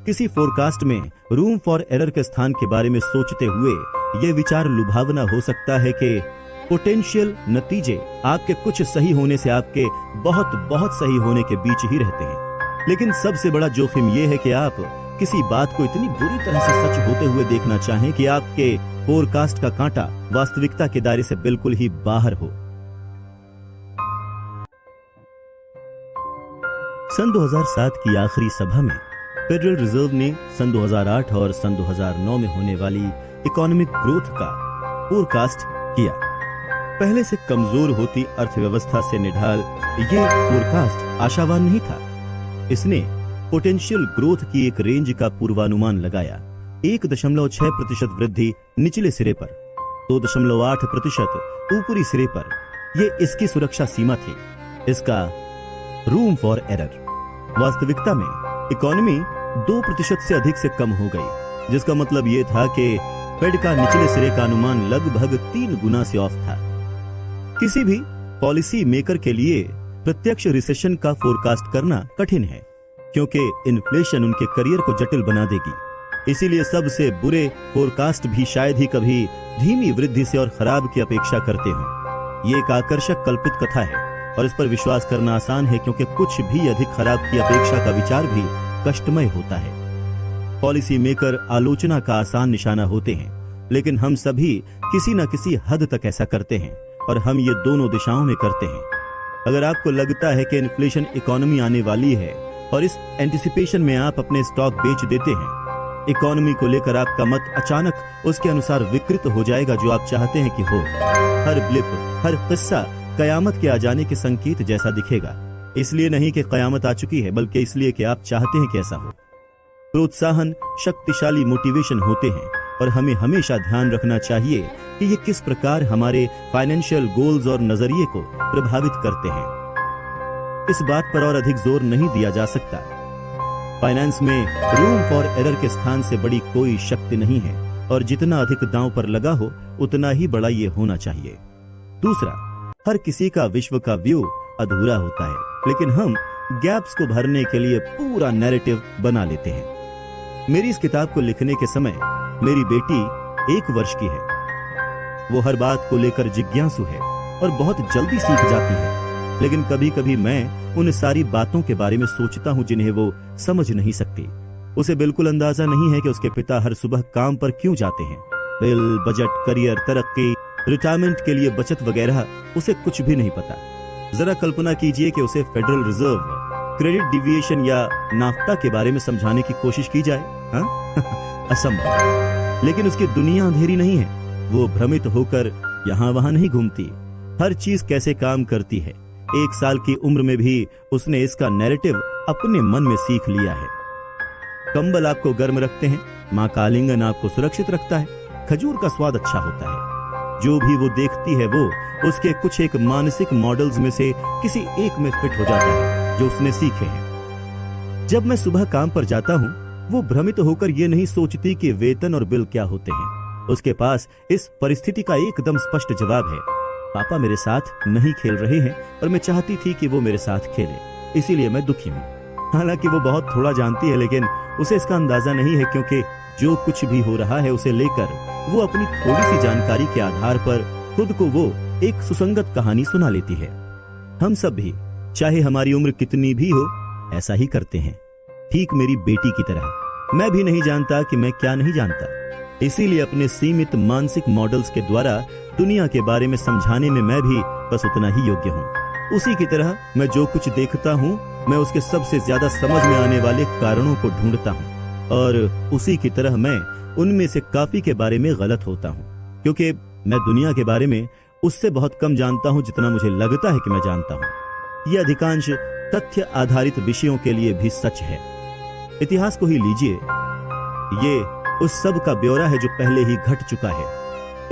किसी फोरकास्ट में रूम फॉर एरर के स्थान के बारे में सोचते हुए यह विचार लुभावना हो सकता है कि पोटेंशियल नतीजे आपके कुछ सही होने से आपके बहुत बहुत सही होने के बीच ही रहते हैं। लेकिन सबसे बड़ा जोखिम यह है कि आप किसी बात को इतनी बुरी तरह से सच होते हुए देखना चाहें कि आपके फोरकास्ट का कांटा वास्तविकता के दायरे से बिल्कुल ही बाहर हो। सन 2007 की आखिरी सभा में फेडरल रिजर्व ने सन 2008 और सन 2009 में होने वाली इकोनॉमिक ग्रोथ का फोरकास्ट किया। पहले से कमजोर होती अर्थव्यवस्था से निढाल ये फोरकास्ट आशावान नहीं था। इसने पोटेंशियल ग्रोथ की एक रेंज का पूर्वानुमान लगाया। 1.6% वृद्धि निचले सिरे पर, 2.8% ऊपरी सिरे पर। यह इसकी सुरक्षा सीमा थी, इसका रूम फॉर एरर। वास्तविकता में इकोनॉमी 2% से अधिक से कम हो गई, जिसका मतलब यह था कि फेड का निचले सिरे का अनुमान लगभग 3 गुना से ऑफ था। किसी भी पॉलिसी मेकर के लिए प्रत्यक्ष रिसेशन का फोरकास्ट करना कठिन है, क्योंकि इन्फ्लेशन उनके करियर को जटिल बना देगी। इसीलिए सबसे बुरे फोरकास्ट भी शायद ही कभी धीमी वृद्धि से और खराब की अपेक्षा करते हों। ये एक आकर्षक कल्पित कथा है और इस पर विश्वास करना आसान है, क्योंकि कुछ भी अधिक खराब की अपेक्षा का विचार भी कष्टमय होता है। पॉलिसी मेकर आलोचना का आसान निशाना होते हैं। लेकिन हम सभी किसी न किसी हद तक ऐसा करते हैं, और हम ये दोनों दिशाओं में करते हैं। अगर आपको लगता है कि इन्फ्लेशन इकोनॉमी आने वाली है और इस एंटिसिपेशन में आप अपने स्टॉक बेच देते हैं, इकोनॉमी को लेकर आपका मत अचानक उसके अनुसार विकृत हो जाएगा जो आप चाहते हैं कि हो। हर ब्लिप, हर किस्सा कयामत के आ जाने के संकेत जैसा दिखेगा। इसलिए नहीं कि कयामत आ चुकी है, बल्कि इसलिए कि आप चाहते हैं कि ऐसा हो। प्रोत्साहन शक्तिशाली मोटिवेशन होते हैं, और हमें हमेशा ध्यान रखना चाहिए कि ये किस प्रकार हमारे फाइनेंशियल गोल्स और नजरिए को प्रभावित करते हैं। इस बात पर और अधिक जोर नहीं दिया जा सकता। फाइनेंस में रूम फॉर एरर के स्थान से बड़ी कोई शक्ति नहीं है, और जितना अधिक दांव पर लगा हो उतना ही बड़ा ये होना चाहिए। दूसरा, हर किसी का विश्व का व्यू अधूरा होता है, लेकिन हम गैप्स को भरने के लिए पूरा नैरेटिव बना लेते हैं। मेरी इस किताब को लिखने के समय मेरी बेटी 1 वर्ष की है। वो हर बात को लेकर जिज्ञासु है और बहुत जल्दी सीख जाती है, लेकिन कभी कभी मैं उन सारी बातों के बारे में सोचता हूं जिन्हें वो समझ नहीं सकती। उसे बिल्कुल अंदाजा नहीं है कि उसके पिता हर सुबह काम पर क्यों जाते हैं। बिल, बजट, करियर, तरक्की, रिटायरमेंट के लिए बचत वगैरह उसे कुछ भी नहीं पता। जरा कल्पना कीजिए कि उसे फेडरल रिजर्व, क्रेडिट डिविएशन या नाफ्ता के बारे में समझाने की कोशिश की जाए। असंभव। लेकिन उसकी दुनिया अंधेरी नहीं है। वो भ्रमित होकर यहाँ वहां नहीं घूमती। हर चीज कैसे काम करती है। 1 साल की उम्र में भी उसने इसका नैरेटिव अपने मन में सीख लिया है। कंबल आपको गर्म रखते हैं, माँ का आलिंगन आपको सुरक्षित रखता है, खजूर का स्वाद अच्छा होता है। जो भी वो देखती है वो उसके कुछ एक मानसिक मॉडल्स में से किसी एक में फिट हो जाता है जो उसने सीखे हैं। जब मैं सुबह काम पर जाता हूँ, वो भ्रमित होकर ये नहीं सोचती कि वेतन और बिल क्या होते हैं। उसके पास इस परिस्थिति का एकदम स्पष्ट जवाब है। पापा मेरे साथ नहीं खेल रहे हैं और मैं चाहती थी कि वो मेरे साथ खेले, इसीलिए मैं दुखी हूँ। हालांकि वो बहुत थोड़ा जानती है, लेकिन उसे इसका अंदाजा नहीं है, क्योंकि जो कुछ भी हो रहा है उसे लेकर वो अपनी थोड़ी सी जानकारी के आधार पर खुद को वो एक सुसंगत कहानी सुना लेती है। हम सब भी, चाहे हमारी उम्र कितनी भी हो, ऐसा ही करते हैं, ठीक मेरी बेटी की तरह। मैं भी नहीं जानता कि मैं क्या नहीं जानता, इसीलिए अपने सीमित मानसिक मॉडल्स के द्वारा दुनिया के बारे में समझाने में मैं भी बस उतना ही योग्य हूँ। उसी की तरह मैं जो कुछ देखता हूँ, मैं उसके सबसे ज्यादा समझ में आने वाले कारणों को ढूंढता हूँ, और उसी की तरह मैं उनमें से काफी के बारे में गलत होता हूँ, क्योंकि मैं दुनिया के बारे में उससे बहुत कम जानता हूँ जितना मुझे लगता है कि मैं जानता हूँ। यह अधिकांश तथ्य आधारित विषयों के लिए भी सच है। इतिहास को ही लीजिए, ये उस सब का ब्यौरा है जो पहले ही घट चुका है।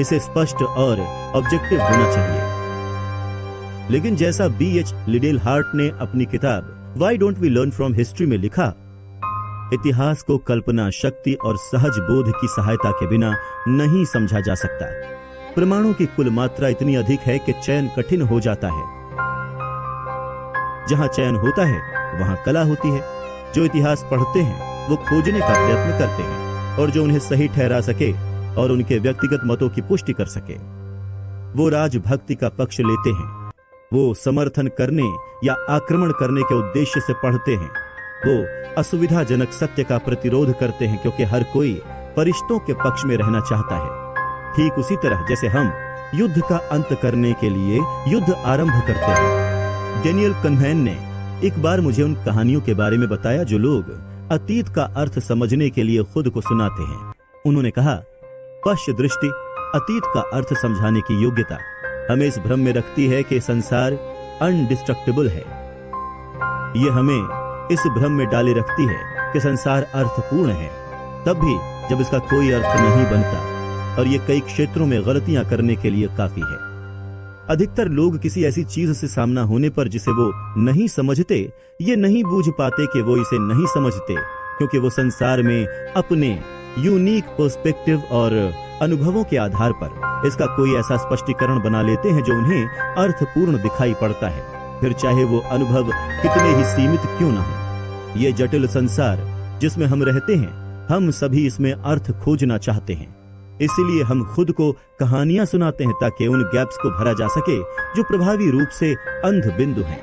इसे स्पष्ट और ऑब्जेक्टिव होना चाहिए। लेकिन जैसा B.H. लिडेल हार्ट ने अपनी किताब why don't we learn from history में लिखा, इतिहास को कल्पना शक्ति और सहज बोध की सहायता के बिना नहीं समझा जा सकता। प्रमाणों की कुल मात्रा इतनी अधिक है कि चयन कठिन हो जाता है। जहां चयन होता है वहां कला होती है। जो इतिहास पढ़ते हैं वो खोजने का प्रयत्न करते हैं, और जो उन्हें सही ठहरा सके और उनके व्यक्तिगत मतों की पुष्टि कर सके, वो राजभक्ति का पक्ष लेते हैं। वो समर्थन करने या आक्रमण करने के उद्देश्य से पढ़ते हैं। वो असुविधाजनक सत्य का प्रतिरोध करते हैं, क्योंकि हर कोई फरिश्तों के पक्ष में रहना चाहता है। ठीक उसी तरह जैसे हम युद्ध का अंत करने के लिए युद्ध आरंभ करते हैं। डेनियल कन्हैन ने एक बार मुझे उन कहानियों के बारे में बताया जो लोग अतीत का अर्थ समझने के लिए खुद को सुनाते हैं। उन्होंने कहा, पश्च दृष्टि, अतीत का अर्थ समझाने की योग्यता हमें इस भ्रम में रखती है कि संसार अनडिस्ट्रक्टिबल है। ये हमें इस भ्रम में डाले रखती है कि संसार अर्थपूर्ण है, तब भी जब इसका कोई अर्थ नहीं बनता, और ये कई क्षेत्रों में गलतियां करने के लिए काफी है। अधिकतर लोग किसी ऐसी चीज से सामना होने पर जिसे वो नहीं समझते, ये नहीं बूझ पाते कि वो इसे नहीं समझते, क्योंकि वो संसार में अपने यूनिक पर्सपेक्टिव और अनुभवों के आधार पर इसका कोई ऐसा स्पष्टीकरण बना लेते हैं जो उन्हें अर्थपूर्ण दिखाई पड़ता है, फिर चाहे वो अनुभव कितने ही सीमित क्यों ना हो। ये जटिल संसार जिसमें हम रहते हैं, हम सभी इसमें अर्थ खोजना चाहते हैं। इसीलिए हम खुद को कहानियां सुनाते हैं ताकि उन गैप्स को भरा जा सके जो प्रभावी रूप से अंध बिंदु हैं।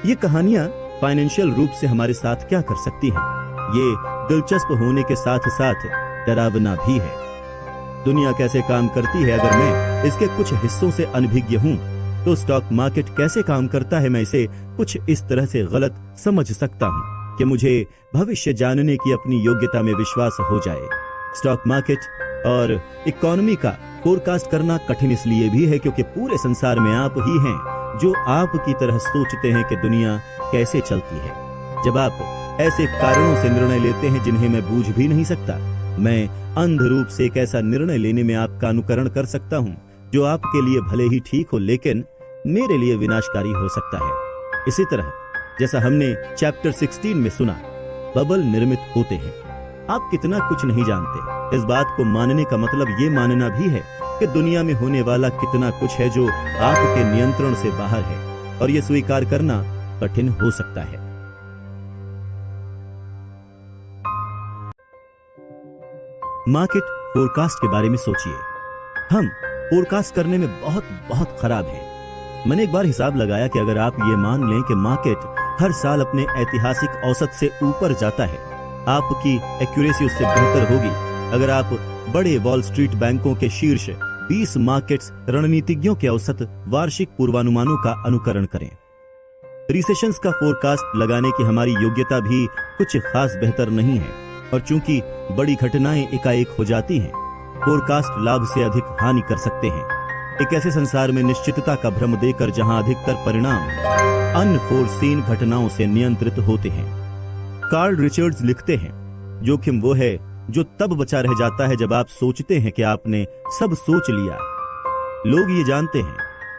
ये कहानियां फाइनेंशियल रूप से हमारे साथ क्या कर सकती हैं, ये दिलचस्प होने के साथ साथ डरावना भी है। दुनिया कैसे काम करती है अगर मैं इसके कुछ हिस्सों से अनभिज्ञ हूँ, तो स्टॉक मार्केट कैसे काम करता है मैं इसे कुछ इस तरह से गलत समझ सकता हूँ कि मुझे भविष्य जानने की अपनी योग्यता में विश्वास हो जाए। स्टॉक मार्केट और इकोनॉमी का फोरकास्ट करना कठिन इसलिए भी है क्योंकि पूरे संसार में आप ही हैं जो आपकी तरह सोचते हैं कि दुनिया कैसे चलती है। जब आप ऐसे कारणों से निर्णय लेते हैं जिन्हें मैं बूझ भी नहीं सकता, मैं अंध रूप से एक ऐसा निर्णय लेने में आपका अनुकरण कर सकता हूं जो आपके लिए भले ही ठीक हो लेकिन मेरे लिए विनाशकारी हो सकता है। इसी तरह जैसा हमने चैप्टर 16 में सुना, बबल निर्मित होते हैं। आप कितना कुछ नहीं जानते। इस बात को मानने का मतलब ये मानना भी है कि दुनिया में होने वाला कितना कुछ है जो आपके नियंत्रण से बाहर है, और यह स्वीकार करना कठिन हो सकता है। मार्केट फोरकास्ट के बारे में सोचिए। हम फोरकास्ट करने में बहुत बहुत खराब हैं। मैंने एक बार हिसाब लगाया कि अगर आप ये मान लें कि मार्केट हर साल अपने ऐतिहासिक औसत से ऊपर जाता है, आपकी एक्यूरेसी उससे बेहतर होगी अगर आप बड़े वॉल स्ट्रीट बैंकों के शीर्ष 20 मार्केट्स रणनीतिज्ञों के औसत वार्षिक पूर्वानुमानों का अनुकरण करें। रिसेशंस का फोरकास्ट लगाने की हमारी योग्यता भी कुछ खास बेहतर नहीं है, और चूंकि बड़ी घटनाएं एकाएक हो जाती हैं, फोरकास्ट लाभ से अधिक हानि कर सकते हैं। एक ऐसे संसार में निश्चितता का भ्रम देकर जहां अधिकतर परिणाम अनफोर्सीन घटनाओं से नियंत्रित होते हैं। कार्ल रिचर्ड्स लिखते हैं, जोखिम वो है जो तब बचा रह जाता है जब आप सोचते हैं कि आपने सब सोच लिया। लोग ये जानते हैं,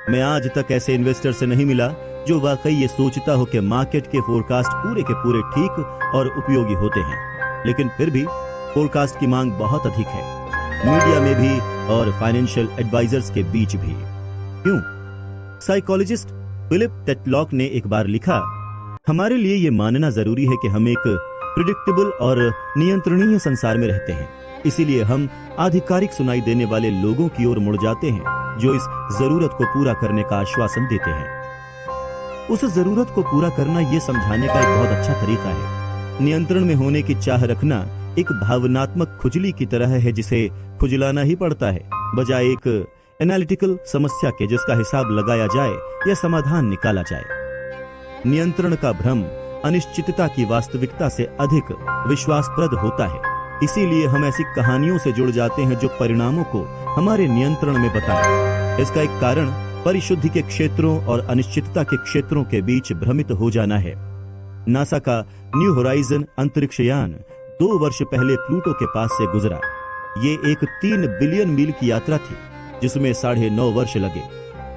मैं आज तक ऐसे इन्वेस्टर से नहीं मिला जो वाकई ये सोचता हो कि मार्केट के फोरकास्ट पूरे के पूरे ठीक और उपयोगी होते हैं। लेकिन फिर भी फोरकास्ट की मांग बहुत अधिक है, मीडिया में भी और फाइनेंशियल एडवाइजर्स के बीच भी। क्यों? साइकोलॉजिस्ट फिलिप टेटलॉक ने एक बार लिखा, हमारे लिए ये मानना जरूरी है कि हम एक प्रिडिक्टेबल और नियंत्रणीय संसार में रहते हैं, इसीलिए हम आधिकारिक सुनाई देने वाले लोगों की ओर मुड़ जाते हैं जो इस जरूरत को पूरा करने का आश्वासन देते हैं। उस जरूरत को पूरा करना ये समझाने का एक बहुत अच्छा तरीका है। नियंत्रण में होने की चाह रखना एक भावनात्मक खुजली की तरह है जिसे खुजलाना ही पड़ता है, बजाय एक एनालिटिकल समस्या के जिसका हिसाब लगाया जाए या समाधान निकाला जाए। नियंत्रण का भ्रम अनिश्चितता की वास्तविकता से अधिक विश्वासप्रद होता है, इसीलिए हम ऐसी कहानियों से जुड़ जाते हैं जो परिणामों को हमारे नियंत्रण में बताएं। इसका एक कारण परिशुद्धि के क्षेत्रों और अनिश्चितता के क्षेत्रों के बीच भ्रमित हो जाना है। नासा का न्यू होराइजन अंतरिक्ष यान 2 वर्ष पहले प्लूटो के पास से गुजरा। ये एक 3 बिलियन मील की यात्रा थी जिसमें 9.5 वर्ष लगे।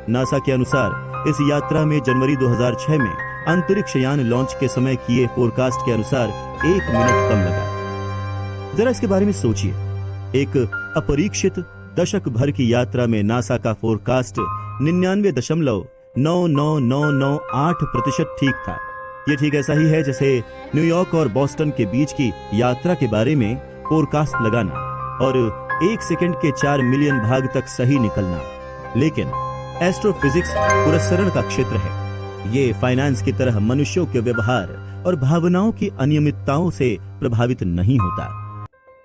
नासा के अनुसार इस यात्रा में जनवरी 2006 में अंतरिक्ष यान लॉन्च के समय किए फोरकास्ट के अनुसार 1 मिनट कम लगा। जरा इसके बारे में सोचिए। एक अपरीक्षित दशक भर की यात्रा में नासा का फोरकास्ट 99.99998% ठीक था। ये ठीक ऐसा ही है जैसे न्यूयॉर्क और बोस्टन के बीच की यात्रा के बारे में फोरकास्ट लगाना और 1 सेकंड के 4 मिलियन भाग तक सही निकलना। लेकिन एस्ट्रोफिजिक्स पुरस्सरण का क्षेत्र है। ये फाइनेंस की तरह मनुष्यों के व्यवहार और भावनाओं की अनियमितताओं से प्रभावित नहीं होता।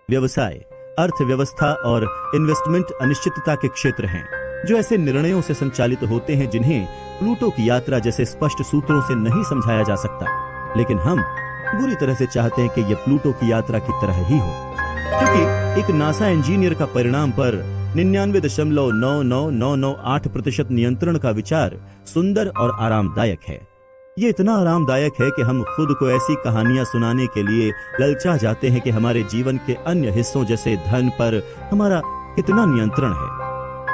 व्यवसाय, अर्थव्यवस्था और इन्वेस्टमेंट अनिश्चितता के क्षेत्र हैं जो ऐसे निर्णयों से संचालित होते हैं जिन्हें प्लूटो की यात्रा जैसे स्पष्ट सूत्रों से नहीं समझाया जा सकता। लेकिन हम बुरी तरह से चाहते हैं कि यह प्लूटो की यात्रा की तरह ही हो, क्योंकि एक नासा इंजीनियर का परिणाम पर 99.99998% नियंत्रण का विचार सुंदर और आरामदायक है। ये इतना आरामदायक है कि हम खुद को ऐसी कहानियां सुनाने के लिए ललचा जाते हैं कि हमारे जीवन के अन्य हिस्सों जैसे धन पर हमारा कितना नियंत्रण है।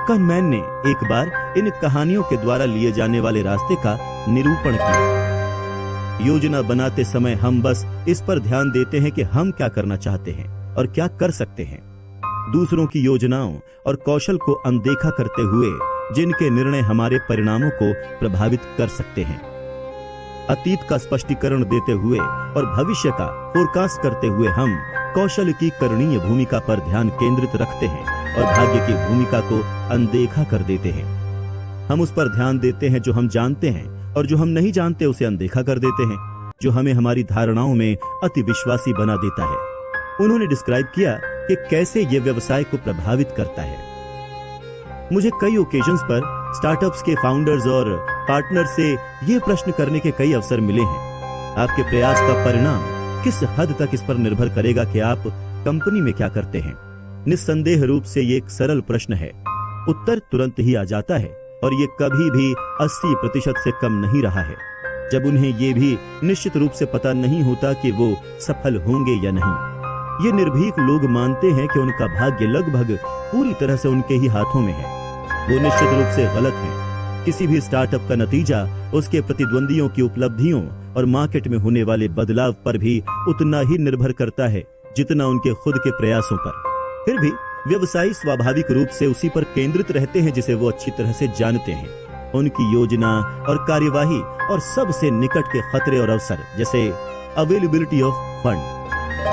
कहनमैन ने एक बार इन कहानियों के द्वारा लिए जाने वाले रास्ते का निरूपण किया। योजना बनाते समय हम बस इस पर ध्यान देते हैं कि हम क्या करना चाहते हैं और क्या कर सकते हैं। दूसरों की योजनाओं और कौशल को अनदेखा करते हुए जिनके निर्णय हमारे परिणामों को प्रभावित कर सकते हैं। अतीत का स्पष्टीकरण देते हुए और भविष्य का फोरकास्ट करते हुए हम कौशल की करणीय भूमिका पर ध्यान केंद्रित रखते हैं और भाग्य की भूमिका को अनदेखा कर देते हैं। हम उस पर ध्यान देते हैं जो हम जानते हैं और जो हम नहीं जानते उसे अनदेखा कर देते हैं, जो हमें हमारी धारणाओं में अति विश्वासी बना देता है। उन्होंने डिस्क्राइब किया कि कैसे यह व्यवसाय को प्रभावित करता है। मुझे कई ओकेजन्स पर स्टार्टअप्स के फाउंडर्स और पार्टनर से यह प्रश्न करने के कई अवसर मिले हैं। आपके प्रयास का परिणाम किस हद तक इस पर निर्भर करेगा कि आप कंपनी में क्या करते हैं। निस्संदेह रूप से ये एक सरल प्रश्न है, उत्तर तुरंत ही आ जाता है और ये कभी भी 80% से कम नहीं रहा है, जब उन्हें ये भी निश्चित रूप से पता नहीं होता कि वो सफल होंगे या नहीं। ये निर्भीक लोग मानते हैं कि उनका भाग्य लगभग पूरी तरह से उनके ही हाथों में है। वो निश्चित रूप से गलत हैं। किसी भी स्टार्टअप का नतीजा उसके प्रतिद्वंदियों की उपलब्धियों और मार्केट में होने वाले बदलाव पर भी उतना ही निर्भर करता है जितना उनके खुद के प्रयासों पर। फिर भी व्यवसायी स्वाभाविक रूप से उसी पर केंद्रित रहते हैं जिसे वो अच्छी तरह से जानते हैं। उनकी योजना और कार्यवाही और सबसे निकट के खतरे और अवसर, जैसे अवेलेबिलिटी ऑफ फंड,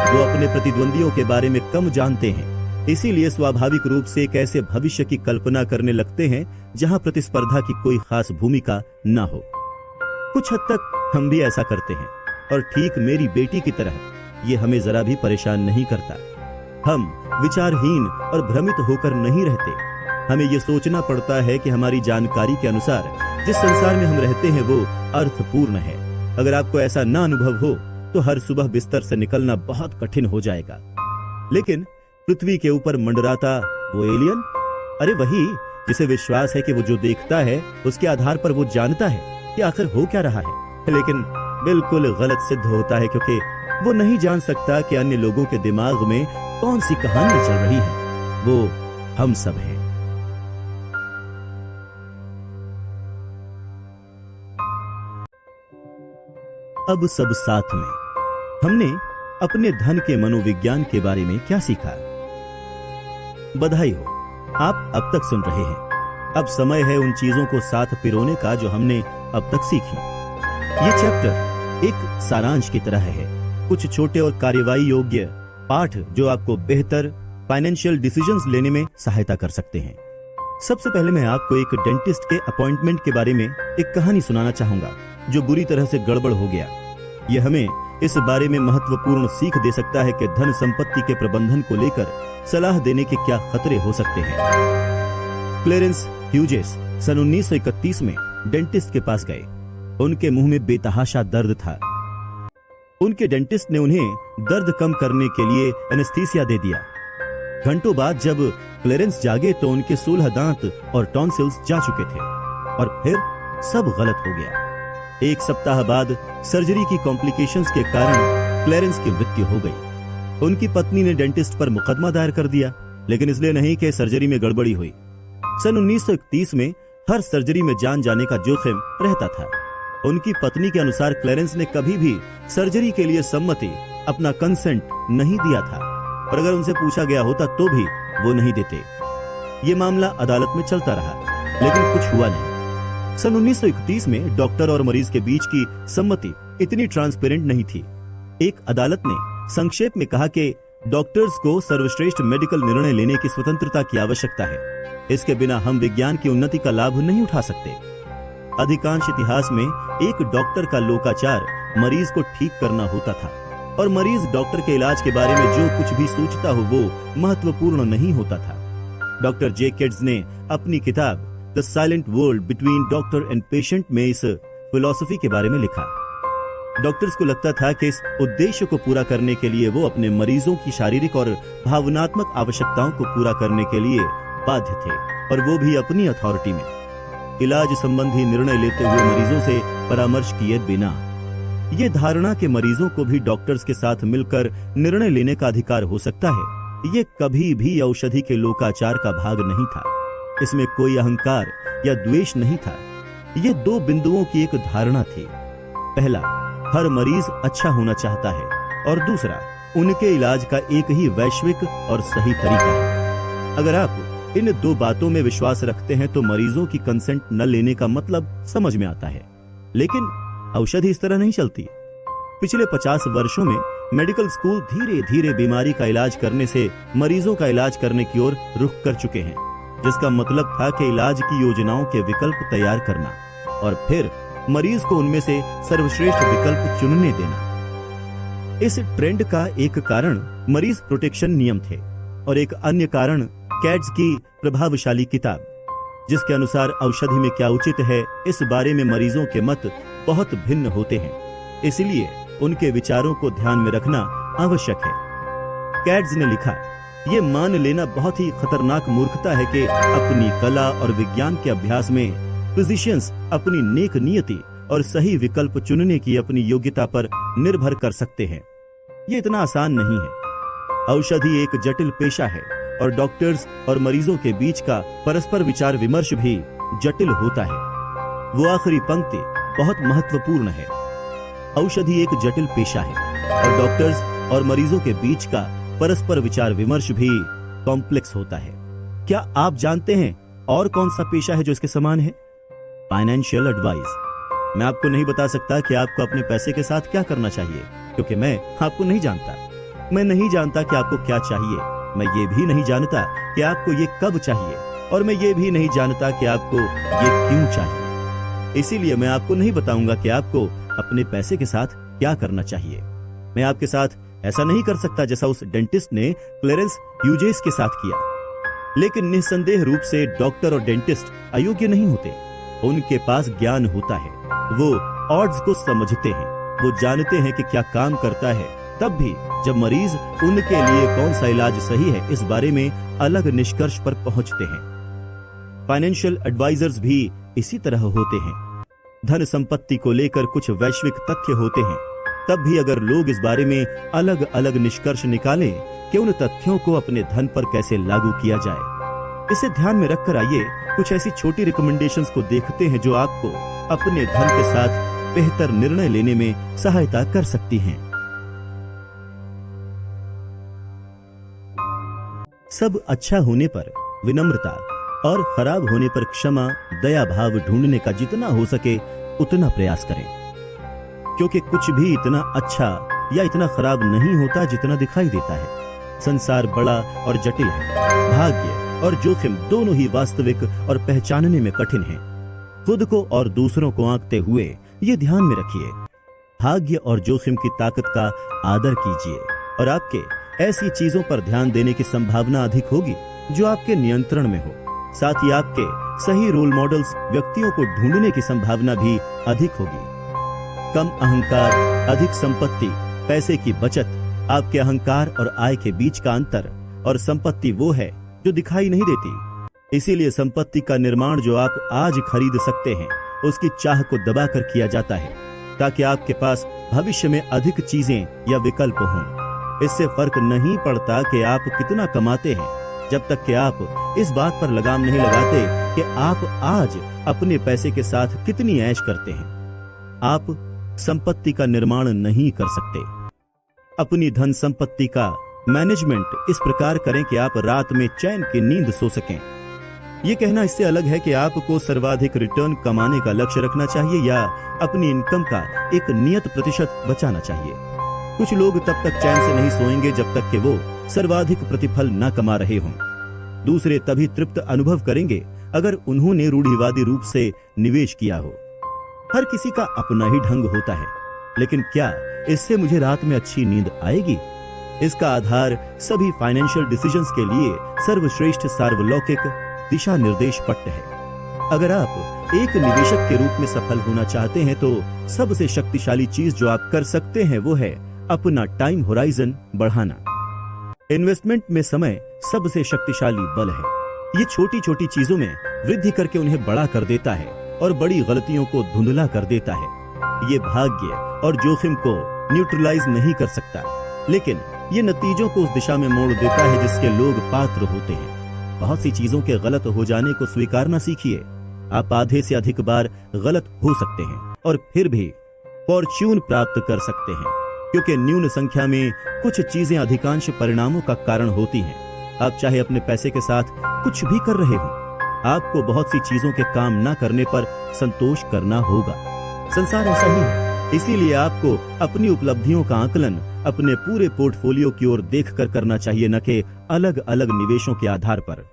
वो अपने प्रतिद्वंदियों के बारे में कम जानते हैं। इसीलिए स्वाभाविक रूप से एक ऐसे भविष्य की कल्पना करने लगते हैं जहां प्रतिस्पर्धा की कोई खास भूमिका न हो। कुछ हद तक हम भी ऐसा करते हैं और ठीक मेरी बेटी की तरह ये हमें जरा भी परेशान नहीं करता। हम विचारहीन और भ्रमित होकर नहीं रहते। हमें यह सोचना पड़ता है कि हमारी जानकारी के अनुसार जिस संसार में हम रहते हैं वो अर्थपूर्ण है। अगर आपको ऐसा ना अनुभव हो तो हर सुबह बिस्तर से निकलना बहुत कठिन हो जाएगा। लेकिन पृथ्वी के ऊपर मंडराता वो एलियन, अरे वही जिसे विश्वास है कि वो जो देखता है उसके आधार पर वो जानता है कि आखिर हो क्या रहा है, लेकिन बिल्कुल गलत सिद्ध होता है क्योंकि वो नहीं जान सकता कि अन्य लोगों के दिमाग में कौन सी कहानी चल रही है। वो हम सब हैं। अब सब साथ में हमने अपने धन के मनोविज्ञान के बारे में क्या सीखा? बधाई हो, आप अब तक सुन रहे हैं। अब समय है उन चीजों को साथ पिरोने का जो हमने अब तक सीखी। ये चैप्टर एक सारांश की तरह है, कुछ छोटे और कार्यवाही योग्य पाठ जो आपको बेहतर फाइनेंशियल डिसीजंस लेने में सहायता कर सकते हैं। सबसे पहले मैं आपको एक डेंटिस्ट के अपॉइंटमेंट के बारे में एक कहानी सुनाना चाहूंगा जो बुरी तरह से गड़बड़ हो गया। यह हमें इस बारे में महत्वपूर्ण सीख दे सकता है कि धन संपत्ति के प्रबंधन को लेकर सलाह देने के क्या खतरे हो सकते हैं। क्लेरेंस ह्यूजेस सन 1931 में डेंटिस्ट के पास गए। उनके मुंह में बेतहाशा दर्द था। उनके डेंटिस्ट ने उन्हें दर्द कम करने के लिए एनेस्थीसिया दे दिया। घंटों बाद जब क्लेरेंस जागे तो उनके 16 दांत और टॉन्सिल्स जा चुके थे और फिर सब गलत हो गया। एक सप्ताह बाद सर्जरी की कॉम्प्लिकेशंस के कारण क्लेरेंस की मृत्यु हो गई। उनकी पत्नी ने डेंटिस्ट पर मुकदमा दायर कर दिया, लेकिन इसलिए नहीं कि सर्जरी में गड़बड़ी हुई। सन 1931 में हर सर्जरी में जान जाने का जोखिम रहता था। उनकी पत्नी के अनुसार क्लेरेंस ने कभी भी सर्जरी के लिए सम्मति, अपना कंसेंट नहीं दिया था और अगर उनसे पूछा गया होता तो भी वो नहीं देते। ये मामला अदालत में चलता रहा, लेकिन कुछ हुआ नहीं। सन 1931 में डॉक्टर और मरीज के बीच की सम्मति इतनी ट्रांसपेरेंट नहीं थी। एक अदालत ने संक्षेप में कहा कि डॉक्टर्स को सर्वश्रेष्ठ मेडिकल निर्णय लेने की स्वतंत्रता की आवश्यकता है। इसके बिना हम विज्ञान की उन्नति का लाभ नहीं उठा सकते। अधिकांश इतिहास में एक डॉक्टर का लोकाचार मरीज को ठीक करना होता था और मरीज डॉक्टर के इलाज के बारे में जो कुछ भी सोचता हो वो महत्वपूर्ण नहीं होता था। डॉक्टर जे किड्स ने अपनी किताब the silent world between doctor and patient में इस फिलॉसफी के बारे में लिखा। डॉक्टर्स को लगता था कि इस उद्देश्य को पूरा करने के लिए वो अपने मरीजों की शारीरिक और भावनात्मक आवश्यकताओं को पूरा करने के लिए बाध्य थे, और वो भी अपनी अथॉरिटी में, इलाज संबंधी निर्णय लेते हुए मरीजों से परामर्श किए बिना। ये धारणा के मरीजों को भी डॉक्टर्स के साथ मिलकर निर्णय लेने का अधिकार हो सकता है, ये कभी भी औषधि के लोकाचार का भाग नहीं था। इसमें कोई अहंकार या द्वेष नहीं था। ये दो बिंदुओं की एक धारणा थी। पहला, हर मरीज अच्छा होना चाहता है, और दूसरा, उनके इलाज का एक ही वैश्विक और सही तरीका है। अगर आप इन दो बातों में विश्वास रखते हैं तो मरीजों की कंसेंट न लेने का मतलब समझ में आता है। लेकिन औषधि इस तरह नहीं चलती। पिछले 50 वर्षों में मेडिकल स्कूल धीरे धीरे बीमारी का इलाज करने से मरीजों का इलाज करने की ओर रुख कर चुके हैं, जिसका मतलब था कि इलाज की योजनाओं के विकल्प तैयार करना और फिर मरीज को उनमें से सर्वश्रेष्ठ विकल्प चुनने देना। इस ट्रेंड का एक कारण मरीज प्रोटेक्शन नियम थे। और एक अन्य कारण कैट्स की प्रभावशाली किताब, जिसके अनुसार औषधि में क्या उचित है इस बारे में मरीजों के मत बहुत भिन्न होते हैं, इसलिए उनके विचारों को ध्यान में रखना आवश्यक है। कैट्स ने लिखा, ये मान लेना बहुत ही खतरनाक मूर्खता है कि अपनी कला और विज्ञान के अभ्यास में फिजिशियंस अपनी नेक नियति और सही विकल्प चुनने की अपनी योग्यता पर निर्भर कर सकते हैं। ये इतना आसान नहीं है। औषधि एक जटिल पेशा है और डॉक्टर्स और मरीजों के बीच का परस्पर विचार विमर्श भी जटिल होता है। वो आखिरी पंक्ति बहुत महत्वपूर्ण है। औषधि एक जटिल पेशा है और डॉक्टर्स और मरीजों के बीच का परस्पर विचार विमर्श भी कॉम्प्लेक्स होता है। क्या आप जानते हैं और कौन सा पेशा है जो इसके समान है? Financial advice. मैं आपको नहीं बता सकता कि आपको अपने पैसे के साथ क्या करना चाहिए, क्योंकि मैं आपको नहीं जानता। मैं नहीं जानता कि आपको क्या चाहिए। मैं ये भी नहीं जानता कि आपको ये कब चाहिए, और मैं ये भी नहीं जानता कि आपको ये क्यों चाहिए। इसीलिए मैं आपको नहीं बताऊंगा कि आपको अपने पैसे के साथ क्या करना चाहिए। मैं आपके साथ ऐसा नहीं कर सकता जैसा उस डेंटिस्ट ने क्लेरेंस ह्यूजेस के साथ किया। लेकिन निस्संदेह रूप से डॉक्टर और डेंटिस्ट अयोग्य नहीं होते। उनके पास ज्ञान होता है। वो ऑड्स को समझते हैं। वो जानते हैं कि क्या काम करता है, तब भी जब मरीज उनके लिए कौन सा इलाज सही है इस बारे में अलग निष्कर्ष पर पहुंचते हैं। फाइनेंशियल एडवाइजर्स भी इसी तरह होते हैं। धन संपत्ति को लेकर कुछ वैश्विक तथ्य होते हैं, तब भी अगर लोग इस बारे में अलग अलग निष्कर्ष निकालें कि उन तथ्यों को अपने धन पर कैसे लागू किया जाए। इसे ध्यान में रखकर आइए कुछ ऐसी छोटी रिकमेंडेशंस को देखते हैं जो आपको अपने धन के साथ बेहतर निर्णय लेने में सहायता कर सकती हैं। सब अच्छा होने पर विनम्रता और खराब होने पर क्षमा, दया भाव ढूंढने का जितना हो सके उतना प्रयास करें, क्योंकि कुछ भी इतना अच्छा या इतना खराब नहीं होता जितना दिखाई देता है। संसार बड़ा और जटिल है। भाग्य और जोखिम दोनों ही वास्तविक और पहचानने में कठिन हैं। खुद को और दूसरों को आंकते हुए ये ध्यान में रखिए, भाग्य और जोखिम की ताकत का आदर कीजिए और आपके ऐसी चीजों पर ध्यान देने की संभावना अधिक होगी जो आपके नियंत्रण में हो। साथ ही आपके सही रोल मॉडल्स व्यक्तियों को ढूंढने की संभावना भी अधिक होगी। कम अहंकार, अधिक संपत्ति, पैसे की बचत, आपके अहंकार और आय के बीच का अंतर, और संपत्ति वो है जो दिखाई नहीं देती। इसीलिए संपत्ति का निर्माण जो आप आज खरीद सकते हैं उसकी चाह को दबाकर किया जाता है, ताकि आपके पास भविष्य में अधिक चीजें या विकल्प हों। इससे फर्क नहीं पड़ता कि आप कितना कमाते हैं, जब तक कि आप इस बात पर लगाम नहीं लगाते कि आप आज अपने पैसे के साथ कितनी ऐश करते हैं। आप संपत्ति का निर्माण नहीं कर सकते। अपनी धन संपत्ति का मैनेजमेंट इस प्रकार करें कि आप रात में चैन की नींद सो सकें। ये कहना इससे अलग है कि आपको सर्वाधिक रिटर्न कमाने का लक्ष्य रखना चाहिए या अपनी इनकम का एक नियत प्रतिशत बचाना चाहिए। कुछ लोग तब तक चैन से नहीं सोएंगे जब तक कि वो सर्वाधिक प्रतिफल न कमा रहे हों। दूसरे तभी तृप्त अनुभव करेंगे अगर उन्होंने रूढ़िवादी रूप से निवेश किया हो। हर किसी का अपना ही ढंग होता है, लेकिन क्या इससे मुझे रात में अच्छी नींद आएगी? इसका आधार सभी फाइनेंशियल डिसीजंस के लिए सर्वश्रेष्ठ सार्वलौकिक दिशा निर्देश पट्ट है। अगर आप एक निवेशक के रूप में सफल होना चाहते हैं तो सबसे शक्तिशाली चीज जो आप कर सकते हैं वो है अपना टाइम होराइजन बढ़ाना। इन्वेस्टमेंट में समय सबसे शक्तिशाली बल है। ये छोटी छोटी चीजों में वृद्धि करके उन्हें बड़ा कर देता है और बड़ी गलतियों को धुंधला कर देता है। ये भाग्य और जोखिम को न्यूट्रलाइज नहीं कर सकता, लेकिन ये नतीजों को उस दिशा में मोड़ देता है जिसके लोग पात्र होते हैं। बहुत सी चीजों के गलत हो जाने को स्वीकारना सीखिए। आप आधे से अधिक बार गलत हो सकते हैं और फिर भी फॉर्च्यून प्राप्त कर सकते हैं, क्योंकि न्यून संख्या में कुछ चीजें अधिकांश परिणामों का कारण होती हैं। आप चाहे अपने पैसे के साथ कुछ भी कर रहे हो, आपको बहुत सी चीजों के काम न करने पर संतोष करना होगा। संसार ऐसा ही है। इसीलिए आपको अपनी उपलब्धियों का आकलन अपने पूरे पोर्टफोलियो की ओर देखकर करना चाहिए, न कि अलग अलग निवेशों के आधार पर।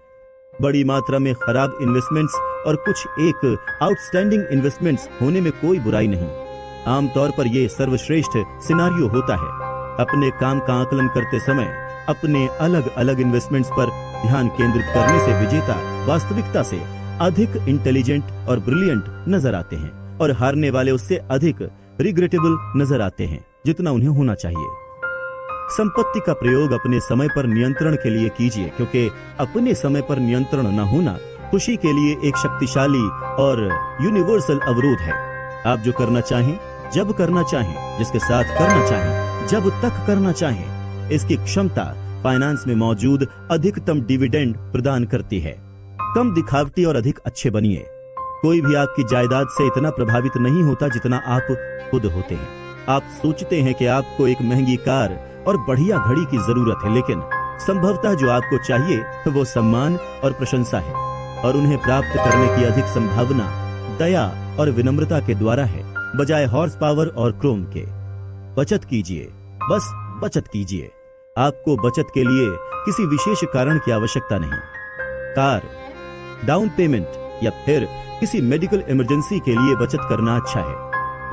बड़ी मात्रा में खराब इन्वेस्टमेंट्स और कुछ एक आउटस्टैंडिंग इन्वेस्टमेंट्स होने में कोई बुराई नहीं। आमतौर पर यह सर्वश्रेष्ठ सिनारियो होता है। अपने काम का आकलन करते समय अपने अलग अलग इन्वेस्टमेंट्स पर ध्यान केंद्रित करने से विजेता वास्तविकता से अधिक इंटेलिजेंट और ब्रिलियंट नजर आते हैं, और हारने वाले उससे अधिक रिग्रेटेबल नजर आते हैं जितना उन्हें होना चाहिए। संपत्ति का प्रयोग अपने समय पर नियंत्रण के लिए कीजिए, क्योंकि अपने समय पर नियंत्रण न होना खुशी के लिए एक शक्तिशाली और यूनिवर्सल अवरोध है। आप जो करना चाहें, जब करना चाहें, जिसके साथ करना चाहें, जब तक करना चाहें, इसकी क्षमता फाइनेंस में मौजूद अधिकतम डिविडेंड प्रदान करती है। कम दिखावटी और अधिक अच्छे बनिए। कोई भी आपकी जायदाद से इतना प्रभावित नहीं होता जितना आप खुद होते हैं। आप सोचते हैं कि आपको एक महंगी कार और बढ़िया घड़ी की जरूरत है, लेकिन संभवतः जो आपको चाहिए वो सम्मान और प्रशंसा है, और उन्हें प्राप्त करने की अधिक संभावना दया और विनम्रता के द्वारा है, बजाय हॉर्स पावर और क्रोम के। बचत कीजिए, बस बचत कीजिए। आपको बचत के लिए किसी विशेष कारण की आवश्यकता नहीं। कार, डाउन पेमेंट या फिर किसी मेडिकल इमरजेंसी के लिए बचत करना अच्छा है,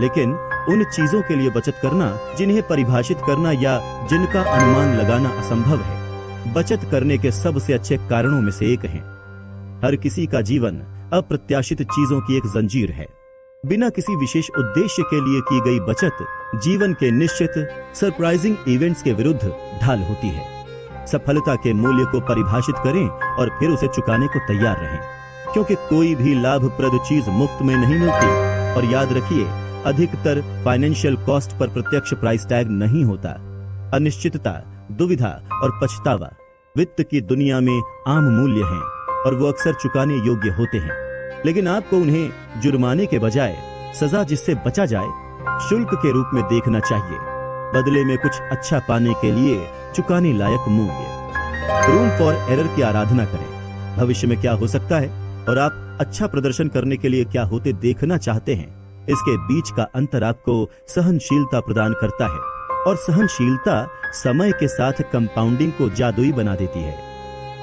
लेकिन उन चीजों के लिए बचत करना जिन्हें परिभाषित करना या जिनका अनुमान लगाना असंभव है, बचत करने के सबसे अच्छे कारणों में से एक है। हर किसी का जीवन अप्रत्याशित चीजों की एक जंजीर है। बिना किसी विशेष उद्देश्य के लिए की गई बचत जीवन के निश्चित सरप्राइजिंग इवेंट्स के विरुद्ध ढाल होती है। सफलता के मूल्य को परिभाषित करें और फिर उसे चुकाने को तैयार रहें, क्योंकि कोई भी लाभप्रद चीज मुफ्त में नहीं मिलती। और याद रखिए, अधिकतर फाइनेंशियल कॉस्ट पर प्रत्यक्ष प्राइस टैग नहीं होता। अनिश्चितता, दुविधा और पछतावा वित्त की दुनिया में आम मूल्य हैं, और वो अक्सर चुकाने योग्य होते हैं। लेकिन आपको उन्हें जुर्माने के बजाय सजा जिससे बचा जाए, शुल्क के रूप में देखना चाहिए, बदले में कुछ अच्छा पाने के लिए चुकाने लायक मूल्य। रूम फॉर एरर की आराधना करें। भविष्य में क्या हो सकता है और आप अच्छा प्रदर्शन करने के लिए क्या होते देखना चाहते हैं, इसके बीच का अंतर आपको सहनशीलता प्रदान करता है, और सहनशीलता समय के साथ कंपाउंडिंग को जादुई बना देती है।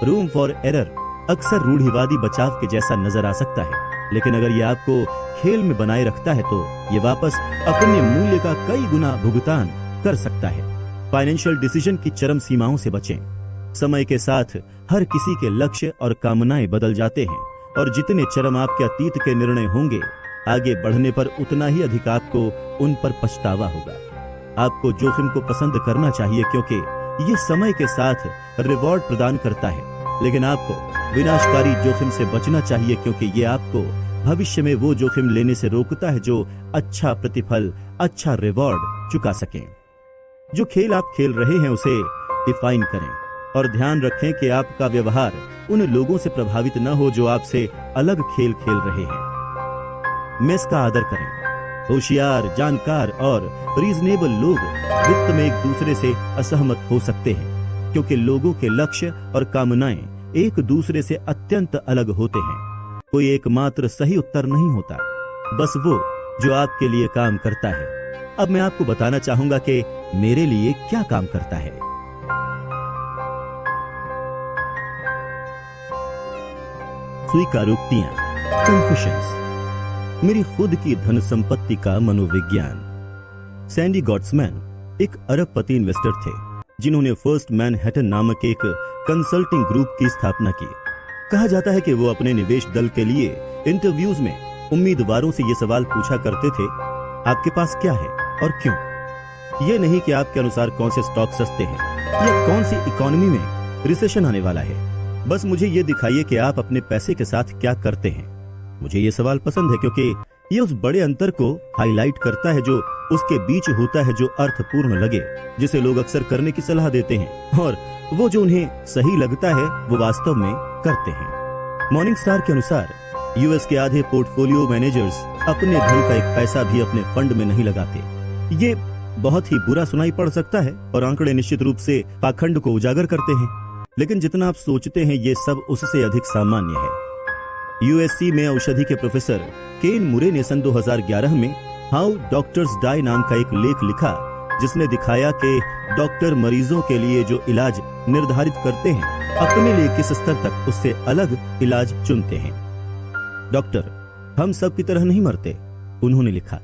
रूम फॉर एरर अक्सर रूढ़िवादी बचाव के जैसा नजर आ सकता है, लेकिन अगर ये आपको खेल में बनाए रखता है तो ये वापस अपने मूल्य का कई गुना भुगतान कर सकता है। फाइनेंशियल डिसीजन की चरम सीमाओं से बचें। समय के साथ हर किसी के लक्ष्य और कामनाएं बदल जाते हैं, और जितने चरम आपके अतीत के निर्णय होंगे, आगे बढ़ने पर उतना ही अधिक आपको उन पर पछतावा होगा। आपको जोखिम को पसंद करना चाहिए, क्योंकि ये समय के साथ रिवॉर्ड प्रदान करता है, लेकिन आपको विनाशकारी जोखिम से बचना चाहिए, क्योंकि ये आपको भविष्य में वो जोखिम लेने से रोकता है जो अच्छा प्रतिफल, अच्छा रिवॉर्ड चुका सके। जो खेल आप खेल रहे हैं उसे डिफाइन करें, और ध्यान रखें कि आपका व्यवहार उन लोगों से प्रभावित न हो जो आपसे अलग खेल खेल रहे हैं। मेस का आदर करें। होशियार, जानकार और रीजनेबल लोग वित्त में एक दूसरे से असहमत हो सकते हैं, क्योंकि लोगों के लक्ष्य और कामनाएं एक दूसरे से अत्यंत अलग होते हैं। कोई एकमात्र सही उत्तर नहीं होता, बस वो जो आपके लिए काम करता है। अब मैं आपको बताना चाहूंगा कि मेरे लिए क्या काम करता है। स्वीकारोक्तियां, कन्फेशंस, मेरी खुद की धन संपत्ति का मनोविज्ञान। सैंडी गॉट्समैन एक अरबपति इन्वेस्टर थे, जिन्होंने फर्स्ट मैनहट्टन नामक एक कंसल्टिंग ग्रुप की स्थापना की। कहा जाता है कि वो अपने निवेश दल के लिए इंटरव्यूज में उम्मीदवारों से ये सवाल पूछा करते थे, आपके पास क्या है और क्यों? ये नहीं कि आपके अनुसार कौन से स्टॉक सस्ते हैं या कौन सी इकोनॉमी में रिसेशन आने वाला है। बस मुझे ये दिखाइए कि आप अपने पैसे के साथ क्या करते हैं। मुझे ये सवाल पसंद है, क्योंकि ये उस बड़े अंतर को हाईलाइट करता है जो उसके बीच होता है, जो अर्थपूर्ण लगे, जिसे लोग अक्सर करने की सलाह देते हैं, और वो जो उन्हें सही लगता है वो वास्तव में करते हैं। मॉर्निंग स्टार के अनुसार यूएस के आधे पोर्टफोलियो मैनेजर्स अपने धन का एक पैसा भी अपने फंड में नहीं लगाते। ये बहुत ही बुरा सुनाई पड़ सकता है, और आंकड़े निश्चित रूप से पाखंड को उजागर करते हैं, लेकिन जितना आप सोचते हैं ये सब उससे अधिक सामान्य है। यूएससी में औषधि के प्रोफेसर केन मुरे ने सन 2011 में हाउ डॉक्टर्स डाई नाम का एक लेख लिखा, जिसने दिखाया कि डॉक्टर मरीजों के लिए जो इलाज निर्धारित करते हैं, अपने लिए किस स्तर तक उससे अलग इलाज चुनते हैं। डॉक्टर हम सब की तरह नहीं मरते, उन्होंने लिखा।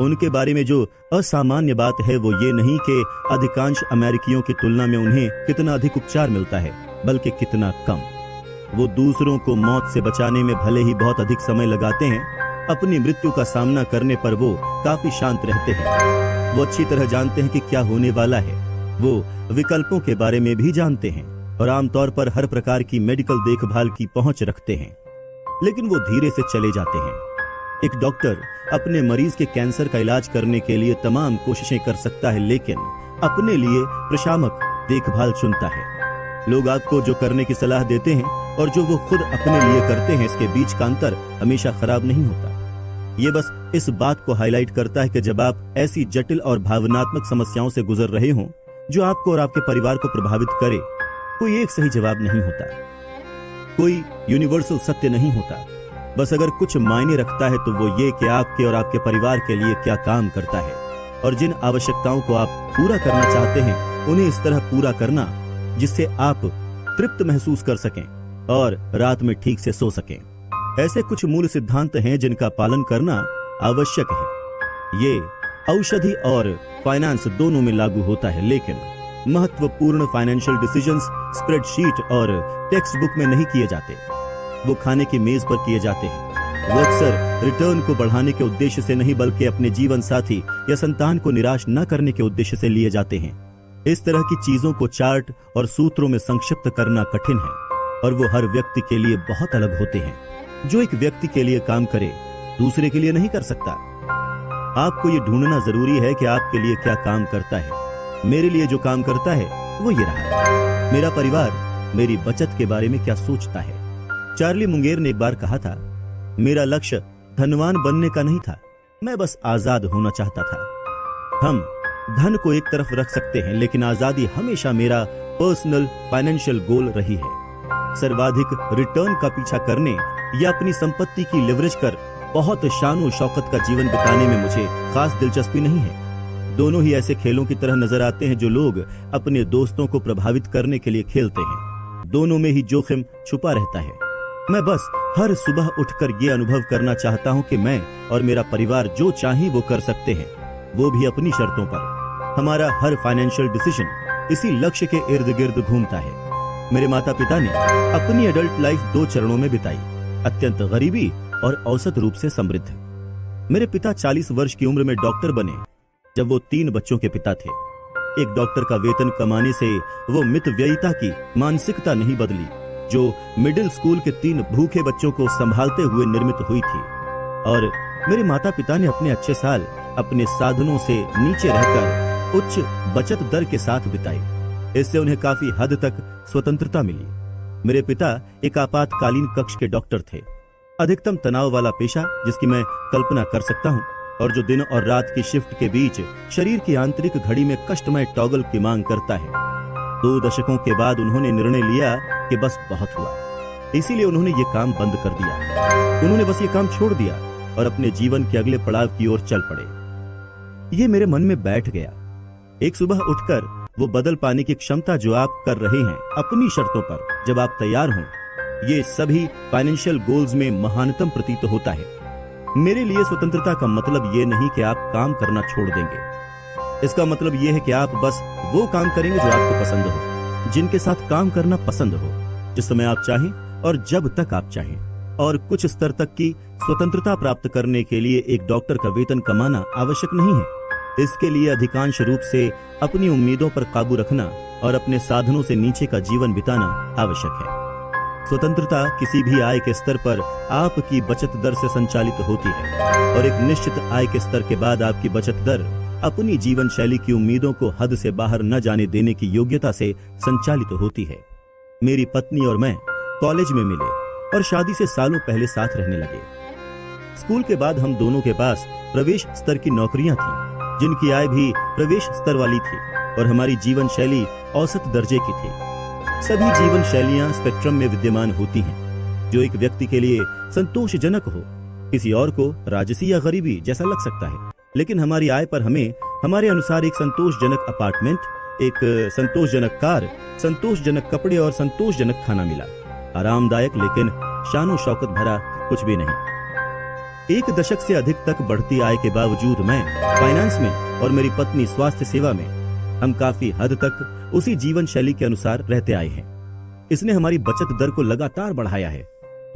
उनके बारे में जो असामान्य बात है वो ये नहीं कि अधिकांश अमेरिकियों की तुलना में उन्हें कितना अधिक उपचार मिलता है, बल्कि कितना कम। वो दूसरों को मौत से बचाने में भले ही बहुत अधिक समय लगाते हैं, अपनी मृत्यु का सामना करने पर वो काफी शांत रहते हैं। वो अच्छी तरह जानते हैं कि क्या होने वाला है। वो विकल्पों के बारे में भी जानते हैं और आमतौर पर हर प्रकार की मेडिकल देखभाल की पहुंच रखते हैं, लेकिन वो धीरे से चले जाते हैं। एक डॉक्टर अपने मरीज के कैंसर का इलाज करने के लिए तमाम कोशिशें कर सकता है, लेकिन अपने लिए प्रशामक देखभाल चुनता है। लोग आपको जो करने की सलाह देते हैं और जो वो खुद अपने लिए करते हैं, इसके बीच का अंतर हमेशा खराब नहीं होता। ये बस इस बात को हाईलाइट करता है कि जब आप ऐसी जटिल और भावनात्मक समस्याओं से गुजर रहे हों जो आपको और आपके परिवार को प्रभावित करे, कोई एक सही जवाब नहीं होता, कोई यूनिवर्सल सत्य नहीं होता। बस अगर कुछ मायने रखता है तो वो ये कि आपके और आपके परिवार के लिए क्या काम करता है, और जिन आवश्यकताओं को आप पूरा करना चाहते हैं उन्हें इस तरह पूरा करना जिससे आप तृप्त महसूस कर सकें और रात में ठीक से सो सकें। ऐसे कुछ मूल सिद्धांत हैं जिनका पालन करना आवश्यक है। ये औषधि और फाइनेंस दोनों में लागू होता है, लेकिन महत्वपूर्ण फाइनेंशियल डिसीजंस स्प्रेडशीट और टेक्स्ट बुक में नहीं किए जाते। वो खाने की मेज पर किए जाते हैं। वो अक्सर रिटर्न को बढ़ाने के उद्देश्य से नहीं, बल्कि अपने जीवन साथी या संतान को निराश न करने के उद्देश्य से लिए जाते हैं। इस तरह की चीजों को चार्ट और सूत्रों में संक्षिप्त करना कठिन है, और वो हर व्यक्ति के लिए बहुत अलग होते हैं। जो एक व्यक्ति के लिए काम करे, दूसरे के लिए नहीं कर सकता। आपको ये ढूंढना जरूरी है कि आपके लिए क्या काम करता है। मेरे लिए जो काम करता है वो ये रहा। मेरा परिवार मेरी बचत के बारे में क्या सोचता है। चार्ली मुंगेर ने एक बार कहा था, मेरा लक्ष्य धनवान बनने का नहीं था, मैं बस आजाद होना चाहता था। हम धन को एक तरफ रख सकते हैं, लेकिन आजादी हमेशा मेरा पर्सनल फाइनेंशियल गोल रही है। सर्वाधिक रिटर्न का पीछा करने या अपनी संपत्ति की लिवरेज कर बहुत शान शौकत का जीवन बिताने में मुझे खास दिलचस्पी नहीं है। दोनों ही ऐसे खेलों की तरह नजर आते हैं जो लोग अपने दोस्तों को प्रभावित करने के लिए खेलते हैं। दोनों में ही जोखिम छुपा रहता है। मैं बस हर सुबह उठकर ये अनुभव करना चाहता हूँ कि मैं और मेरा परिवार जो चाहे वो कर सकते हैं, वो भी अपनी शर्तों पर। हमारा हर फाइनेंशियल डिसीजन इसी लक्ष्य के इर्द गिर्द घूमता है। मेरे माता पिता ने अपनी एडल्ट लाइफ 2 चरणों में बिताई, अत्यंत गरीबी और औसत रूप से समृद्ध। मेरे पिता 40 वर्ष की उम्र में डॉक्टर बने जब वो 3 बच्चों के पिता थे। एक डॉक्टर का वेतन कमाने से वो मितव्ययिता की मानसिकता नहीं बदली जो मिडिल स्कूल के 3 भूखे बच्चों को संभालते हुए निर्मित हुई थी। और मेरे माता पिता ने अपने अच्छे साल अपने साधनों से नीचे रहकर उच्च बचत दर के साथ बिताए। इससे उन्हें काफी हद तक स्वतंत्रता मिली। मेरे पिता एक आपातकालीन कक्ष के डॉक्टर थे। अधिकतम तनाव वाला पेशा जिसकी मैं कल्पना कर सकता हूँ, और जो दिन और रात की शिफ्ट के बीच शरीर की आंतरिक घड़ी में कष्टमय टॉगल की मांग करता है। 2 दशकों के बाद उन्होंने निर्णय लिया कि बस बहुत हुआ, इसीलिए उन्होंने ये काम बंद कर दिया। उन्होंने बस ये काम छोड़ दिया और अपने जीवन के अगले पड़ाव की ओर चल पड़े। ये मेरे मन में बैठ गया। एक सुबह उठकर वो बदल पाने की क्षमता जो आप कर रहे हैं अपनी शर्तों पर, जब आप तैयार हों, ये सभी फाइनेंशियल गोल्स में महानतम प्रतीत होता है। मेरे लिए स्वतंत्रता का मतलब ये नहीं कि आप काम करना छोड़ देंगे। इसका मतलब ये है कि आप बस वो काम करेंगे जो आपको पसंद हो, जिनके साथ काम करना पसंद हो, जिस समय आप चाहें और जब तक आप चाहें। और कुछ स्तर तक की स्वतंत्रता प्राप्त करने के लिए एक डॉक्टर का वेतन कमाना आवश्यक नहीं है। इसके लिए अधिकांश रूप से अपनी उम्मीदों पर काबू रखना और अपने साधनों से नीचे का जीवन बिताना आवश्यक है। स्वतंत्रता किसी भी आय के स्तर पर आपकी बचत दर से संचालित होती है, और एक निश्चित आय के स्तर के बाद आपकी बचत दर अपनी जीवन शैली की उम्मीदों को हद से बाहर न जाने देने की योग्यता से संचालित होती है। मेरी पत्नी और मैं कॉलेज में मिले और शादी से सालों पहले साथ रहने लगे। स्कूल के बाद हम दोनों के पास प्रवेश स्तर की नौकरियां थीं, जिनकी आय भी प्रवेश स्तर वाली थी, और हमारी जीवन शैली औसत दर्जे की थी। सभी जीवन शैलियां स्पेक्ट्रम में विद्यमान होती हैं, जो एक व्यक्ति के लिए संतोषजनक हो, किसी और को राजसी या गरीबी जैसा लग सकता है। लेकिन हमारी आय पर हमें हमारे अनुसार एक संतोषजनक अपार्टमेंट, एक संतोषजनक कार, संतोषजनक कपड़े और संतोषजनक खाना मिला। आरामदायक लेकिन शानो शौकत भरा कुछ भी नहीं। 1 दशक से अधिक तक बढ़ती आय के बावजूद मैं फाइनेंस में और मेरी पत्नी स्वास्थ्य सेवा में, हम काफी हद तक उसी जीवन शैली के अनुसार रहते आए हैं। इसने हमारी बचत दर को लगातार बढ़ाया है।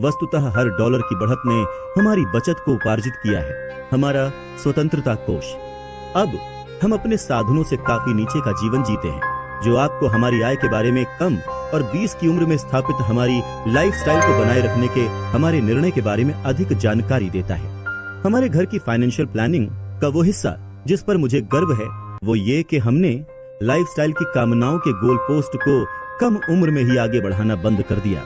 वस्तुतः हर डॉलर की बढ़त ने हमारी बचत को उपार्जित किया है। हमारा स्वतंत्रता कोष। अब हम अपने साधनों से काफी नीचे का जीवन जीते हैं, जो आपको हमारी आय के बारे में कम और 20 की उम्र में स्थापित हमारी लाइफस्टाइल को बनाए रखने के हमारे निर्णय के बारे में अधिक जानकारी देता है। हमारे घर की फाइनेंशियल प्लानिंग का वो हिस्सा जिस पर मुझे गर्व है वो ये कि हमने लाइफस्टाइल की कामनाओं के गोल पोस्ट को कम उम्र में ही आगे बढ़ाना बंद कर दिया।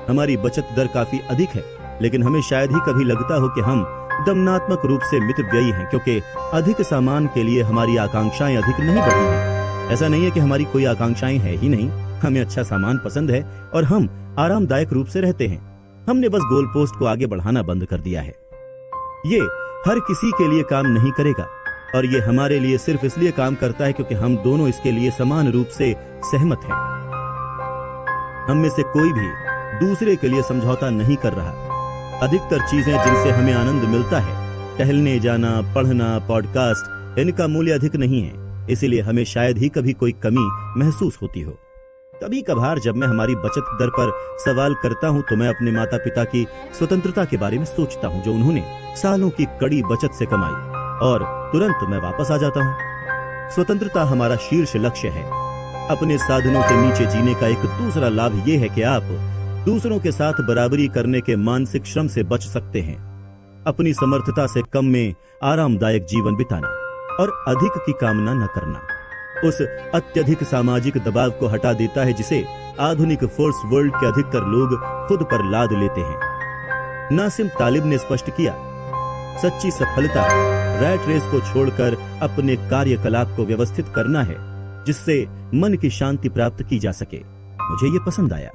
हमारी बचत दर काफी अधिक है, लेकिन हमें शायद ही कभी लगता हो कि हम दमनात्मक रूप से मितव्ययी हैं, क्योंकि अधिक सामान के लिए हमारी आकांक्षाएं अधिक नहीं बढ़ी हैं। ऐसा नहीं है कि हमारी कोई आकांक्षाएं है ही नहीं। हमें अच्छा सामान पसंद है और हम आरामदायक रूप से रहते हैं। हमने बस गोल पोस्ट को आगे बढ़ाना बंद कर दिया है। ये हर किसी के लिए काम नहीं करेगा, और ये हमारे लिए सिर्फ इसलिए काम करता है क्योंकि हम दोनों इसके लिए समान रूप से सहमत हैं। हम में से कोई भी दूसरे के लिए समझौता नहीं कर रहा। अधिकतर चीजें जिनसे हमें आनंद मिलता है, टहलने जाना, पढ़ना, पॉडकास्ट, इनका मूल्य अधिक नहीं है, इसीलिए हमें शायद ही कभी कोई कमी महसूस होती हो। कभी कभार जब मैं हमारी बचत दर पर सवाल करता हूं तो मैं अपने माता पिता की स्वतंत्रता के बारे में सोचता हूं, जो उन्होंने सालों की कड़ी बचत से कमाई, और तुरंत मैं वापस आ जाता हूं। स्वतंत्रता हमारा शीर्ष लक्ष्य है। अपने साधनों से नीचे जीने का एक दूसरा लाभ यह है कि आप दूसरों के साथ बराबरी करने के मानसिक श्रम से बच सकते हैं। अपनी समर्थता से कम में आरामदायक जीवन बिताना और अधिक की कामना न करना उस अत्यधिक सामाजिक दबाव को हटा देता है जिसे आधुनिक फोर्स वर्ल्ड के अधिकतर लोग खुद पर लाद लेते हैं। नासिम तालिब ने स्पष्ट किया, सच्ची सफलता रैट रेस को छोड़कर अपने कार्यकलाप को व्यवस्थित करना है, जिससे मन की शांति प्राप्त की जा सके। मुझे ये पसंद आया।